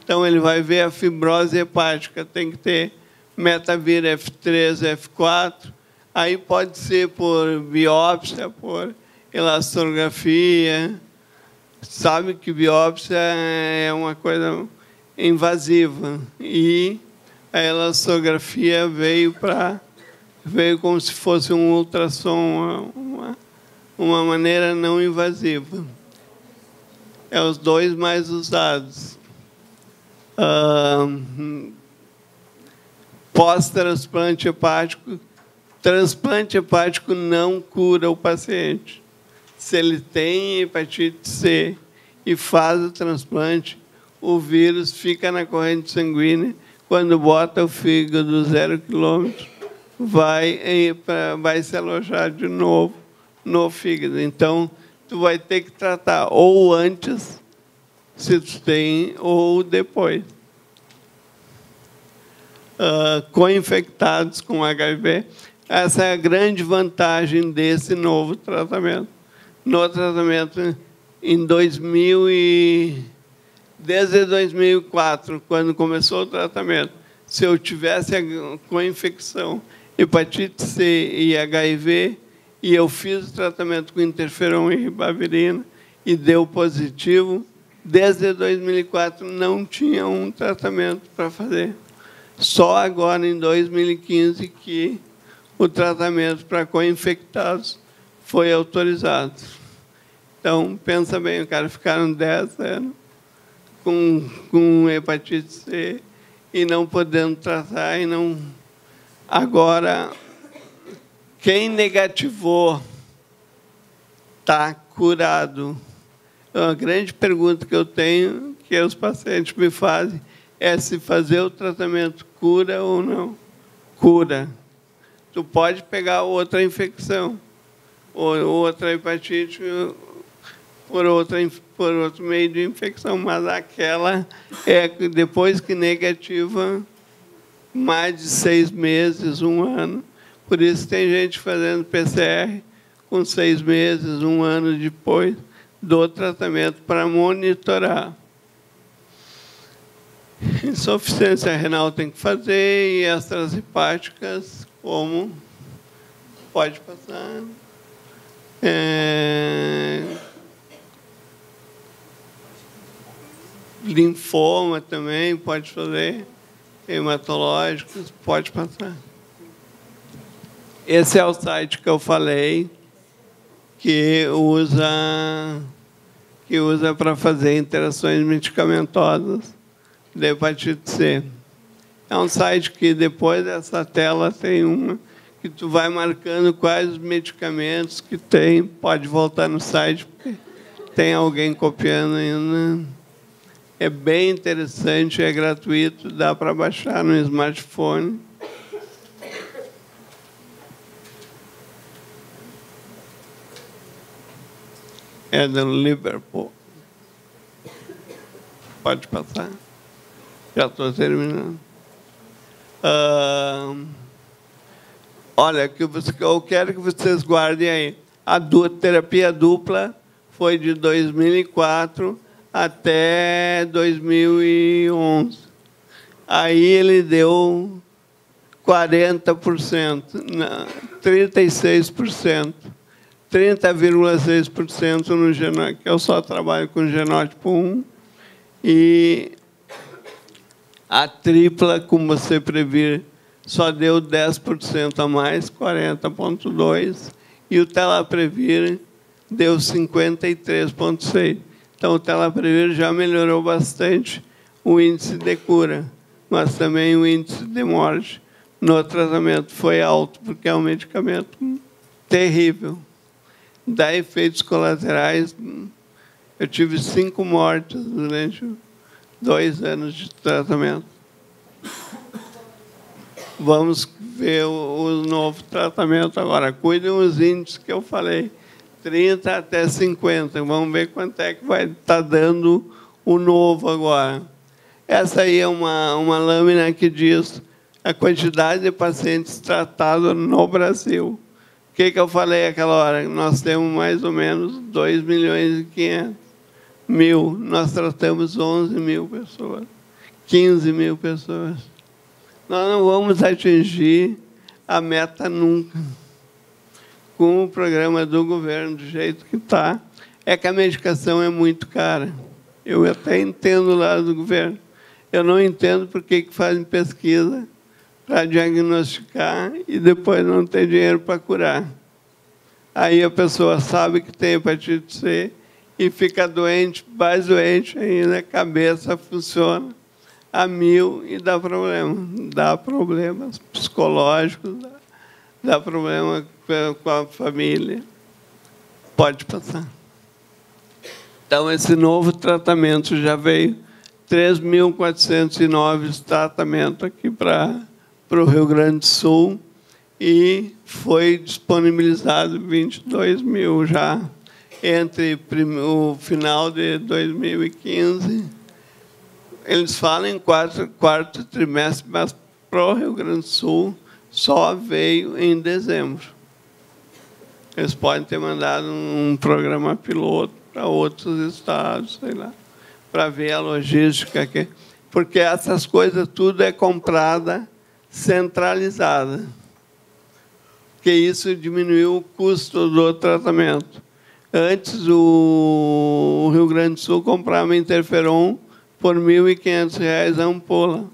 Então, ele vai ver a fibrose hepática. Tem que ter metavir F3, F4. Aí pode ser por biópsia, por elastografia. Sabe que biópsia é uma coisa invasiva. E a elastografia veio como se fosse um ultrassom, uma maneira não invasiva. É os dois mais usados. Pós-transplante hepático. Transplante hepático não cura o paciente. Se ele tem hepatite C e faz o transplante, o vírus fica na corrente sanguínea. Quando bota o fígado 0 quilômetro, vai se alojar de novo no fígado. Então, tu vai ter que tratar ou antes, se tu tem, ou depois. Co-infectados com HIV. Essa é a grande vantagem desse novo tratamento. No tratamento, desde 2004, quando começou o tratamento, se eu tivesse com infecção, hepatite C e HIV, e eu fiz o tratamento com interferon e ribavirina, e deu positivo, desde 2004 não tinha um tratamento para fazer. Só agora, em 2015, que o tratamento para co-infectados foi autorizado. Então, pensa bem, o cara ficaram 10 anos com hepatite C e não podendo tratar, e não... Agora, quem negativou está curado. A grande pergunta que eu tenho, que os pacientes me fazem, é se fazer o tratamento cura ou não. Cura. Tu pode pegar outra infecção, ou outra hepatite, por outro meio de infecção, mas aquela é depois que negativa, mais de 6 meses, 1 ano. Por isso tem gente fazendo PCR com 6 meses, 1 ano depois do tratamento para monitorar. Insuficiência renal tem que fazer, e extras hepáticas, como pode passar. Linfoma também pode fazer, hematológicos, pode passar. Esse é o site que eu falei, que usa para fazer interações medicamentosas de hepatite C. É um site que, depois dessa tela, tem uma que tu vai marcando quais os medicamentos que tem. Pode voltar no site, porque tem alguém copiando ainda. É bem interessante, é gratuito, dá para baixar no smartphone. É do Liverpool. Pode passar. Já estou terminando. Olha, eu quero que vocês guardem aí. A terapia dupla foi de 2004 até 2011. Aí ele deu 40%, 36%, 30,6% no genótipo, que eu só trabalho com genótipo 1, e a tripla, como você previr, só deu 10% a mais, 40,2%, e o Telaprevir deu 53,6%. Então, o Telaprevir já melhorou bastante o índice de cura, mas também o índice de morte no tratamento foi alto, porque é um medicamento terrível. Dá efeitos colaterais. Eu tive 5 mortes durante 2 anos de tratamento. Vamos ver o novo tratamento agora. Cuidem os índices que eu falei. 30 até 50. Vamos ver quanto é que vai estar dando o novo agora. Essa aí é uma lâmina que diz a quantidade de pacientes tratados no Brasil. O que eu falei aquela hora? Nós temos mais ou menos 2.500.000. Nós tratamos 11.000 pessoas, 15.000 pessoas. Nós não vamos atingir a meta nunca. Com o programa do governo, do jeito que está, é que a medicação é muito cara. Eu até entendo o lado do governo. Eu não entendo por que fazem pesquisa para diagnosticar e depois não tem dinheiro para curar. Aí a pessoa sabe que tem hepatite C e fica doente, mais doente ainda, a cabeça funciona a 1000 e dá problema. Dá problemas psicológicos, dá problema com a família. Pode passar. Então, esse novo tratamento já veio 3.409 tratamentos aqui para o Rio Grande do Sul e foi disponibilizado 22.000 já entre o final de 2015. Eles falam em quarto trimestre, mas para o Rio Grande do Sul só veio em dezembro. Eles podem ter mandado um programa piloto para outros estados, sei lá, para ver a logística aqui. Porque essas coisas tudo é comprada centralizada. Porque isso diminuiu o custo do tratamento. Antes, o Rio Grande do Sul comprava interferon por R$ 1.500 a ampola.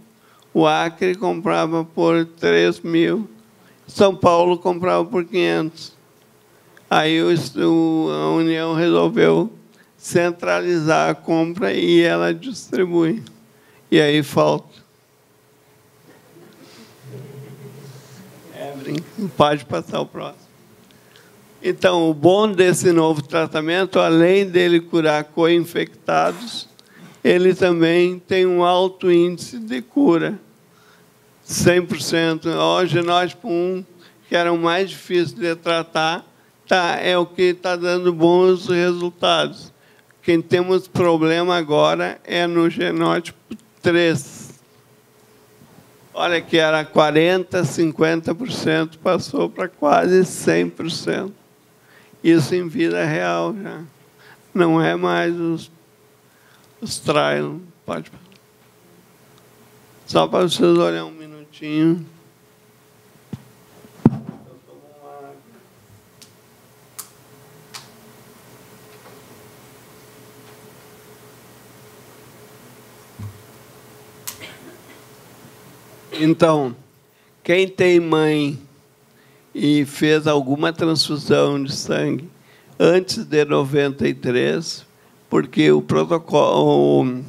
O Acre comprava por 3.000. São Paulo comprava por 500. Aí a União resolveu centralizar a compra e ela distribui. E aí falta. Pode passar o próximo. Então, o bom desse novo tratamento, além dele curar co-infectados, ele também tem um alto índice de cura. 100%. O genótipo 1, que era o mais difícil de tratar, é o que está dando bons resultados. Quem temos problema agora é no genótipo 3. Olha que era 40%, 50%, passou para quase 100%. Isso em vida real já. Não é mais os trials. Pode. Só para vocês olharem um minutinho. Então, quem tem mãe e fez alguma transfusão de sangue antes de 93, porque o protocolo,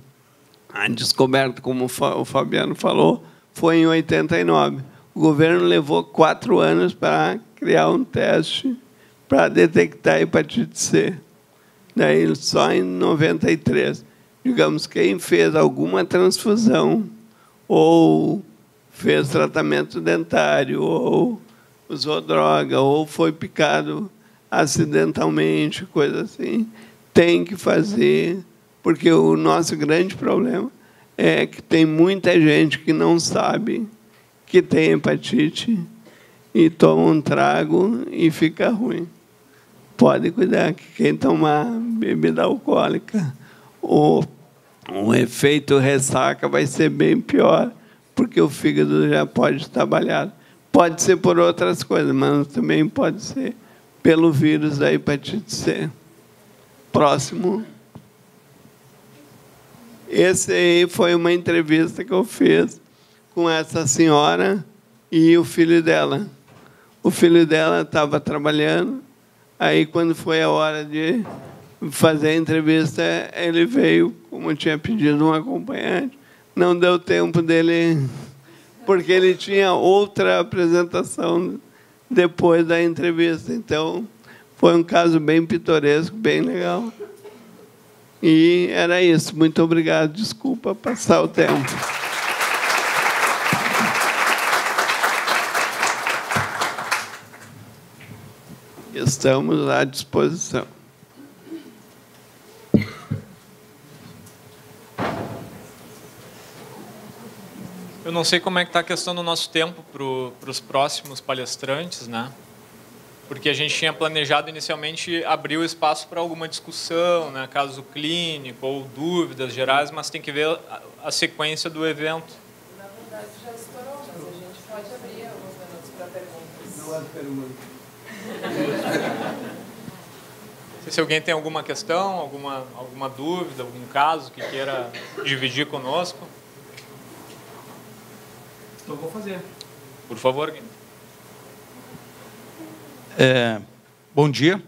a descoberta, como o Fabiano falou, foi em 89. O governo levou 4 anos para criar um teste para detectar hepatite C. Daí, só em 93. Digamos, quem fez alguma transfusão ou fez tratamento dentário, ou usou droga, ou foi picado acidentalmente, coisa assim, tem que fazer, porque o nosso grande problema é que tem muita gente que não sabe que tem hepatite e toma um trago e fica ruim. Pode cuidar que quem tomar bebida alcoólica, o efeito ressaca vai ser bem pior, porque o fígado já pode estar trabalhado. Pode ser por outras coisas, mas também pode ser pelo vírus da hepatite C. Próximo. Esse aí foi uma entrevista que eu fiz com essa senhora e o filho dela. O filho dela estava trabalhando, aí quando foi a hora de fazer a entrevista, ele veio, como tinha pedido um acompanhante. Não deu tempo dele, porque ele tinha outra apresentação depois da entrevista. Então, foi um caso bem pitoresco, bem legal. E era isso. Muito obrigado. Desculpa passar o tempo. Estamos à disposição. Eu não sei como é que está a questão do nosso tempo para os próximos palestrantes, né? Porque a gente tinha planejado inicialmente abrir o espaço para alguma discussão, né? Caso clínico ou dúvidas gerais, mas tem que ver a sequência do evento. Na verdade já estourou, mas a gente pode abrir alguns minutos para perguntas. Não há pergunta. Se alguém tem alguma questão, alguma dúvida, algum caso que queira dividir conosco. Então, vou fazer. Por favor. Bom dia.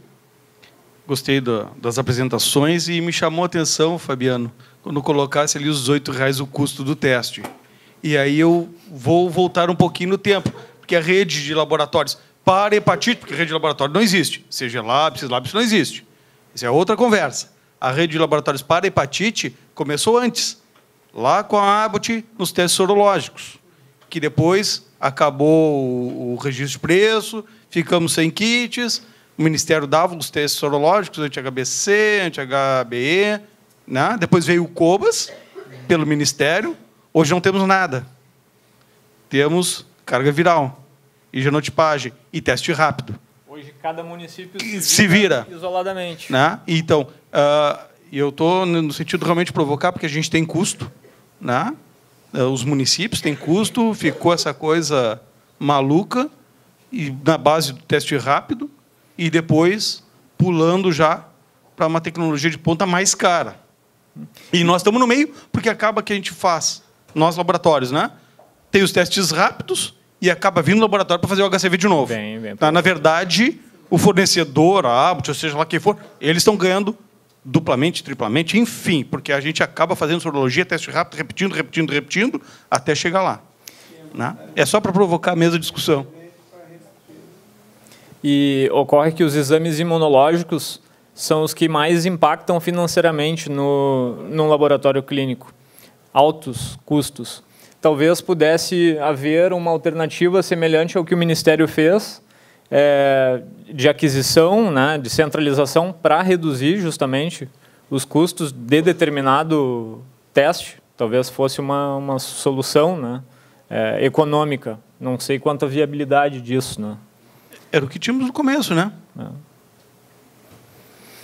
Gostei das apresentações e me chamou a atenção, Fabiano, quando colocasse ali os R$18 o custo do teste. E aí eu vou voltar um pouquinho no tempo, porque a rede de laboratórios para hepatite, porque a rede de laboratório não existe, CGLab, CISLab, isso não existe. Isso é outra conversa. A rede de laboratórios para hepatite começou antes, lá com a Abbott, nos testes sorológicos, que depois acabou o registro de preço, ficamos sem kits, o Ministério dava os testes sorológicos, anti-HBC, anti-HBE, né? Depois veio o COBAS, pelo Ministério, hoje não temos nada. Temos carga viral, e genotipagem, e teste rápido. Hoje cada município se vira isoladamente. Né? Então, eu estou no sentido de realmente provocar, porque a gente tem custo, né? Os municípios têm custo, ficou essa coisa maluca, e na base do teste rápido, e depois pulando já para uma tecnologia de ponta mais cara. E nós estamos no meio, porque acaba que a gente faz, nós laboratórios, né? Tem os testes rápidos e acaba vindo no laboratório para fazer o HCV de novo. Na verdade, o fornecedor, a Abbott, ou seja lá quem for, eles estão ganhando duplamente, triplamente, enfim, porque a gente acaba fazendo sorologia, teste rápido, repetindo, até chegar lá. Né? É só para provocar a mesma discussão. E ocorre que os exames imunológicos são os que mais impactam financeiramente no laboratório clínico. Altos custos. Talvez pudesse haver uma alternativa semelhante ao que o Ministério fez, de aquisição, né, de centralização, para reduzir justamente os custos de determinado teste. Talvez fosse uma solução, né, econômica. Não sei quanto a viabilidade disso, né? Era o que tínhamos no começo, né?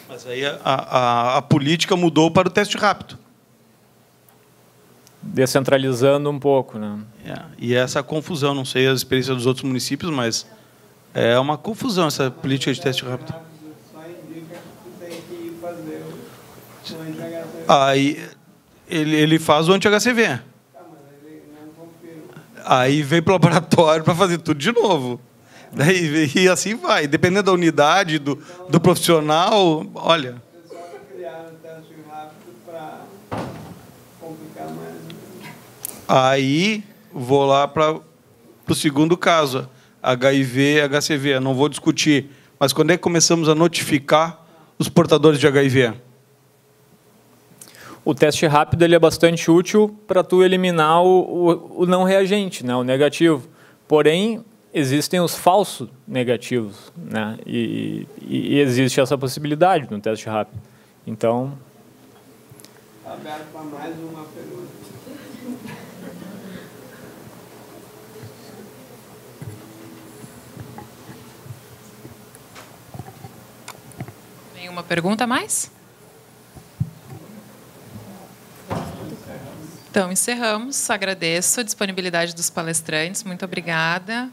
Mas aí a política mudou para o teste rápido. descentralizando um pouco, né? E essa confusão, não sei a experiência dos outros municípios, mas é uma confusão essa política de teste rápido. Aí ele faz o anti-HCV. Aí vem para o laboratório para fazer tudo de novo. Daí, e assim vai. Dependendo da unidade, do profissional, olha. Aí vou lá para o segundo caso, HIV, HCV. Eu não vou discutir, mas quando é que começamos a notificar os portadores de HIV? O teste rápido ele é bastante útil para tu eliminar o não reagente, né, o negativo. Porém, existem os falsos negativos, né, e existe essa possibilidade no teste rápido. Então... Aberto para mais uma pergunta. Tem uma pergunta a mais? Então, encerramos. Agradeço a disponibilidade dos palestrantes. Muito obrigada.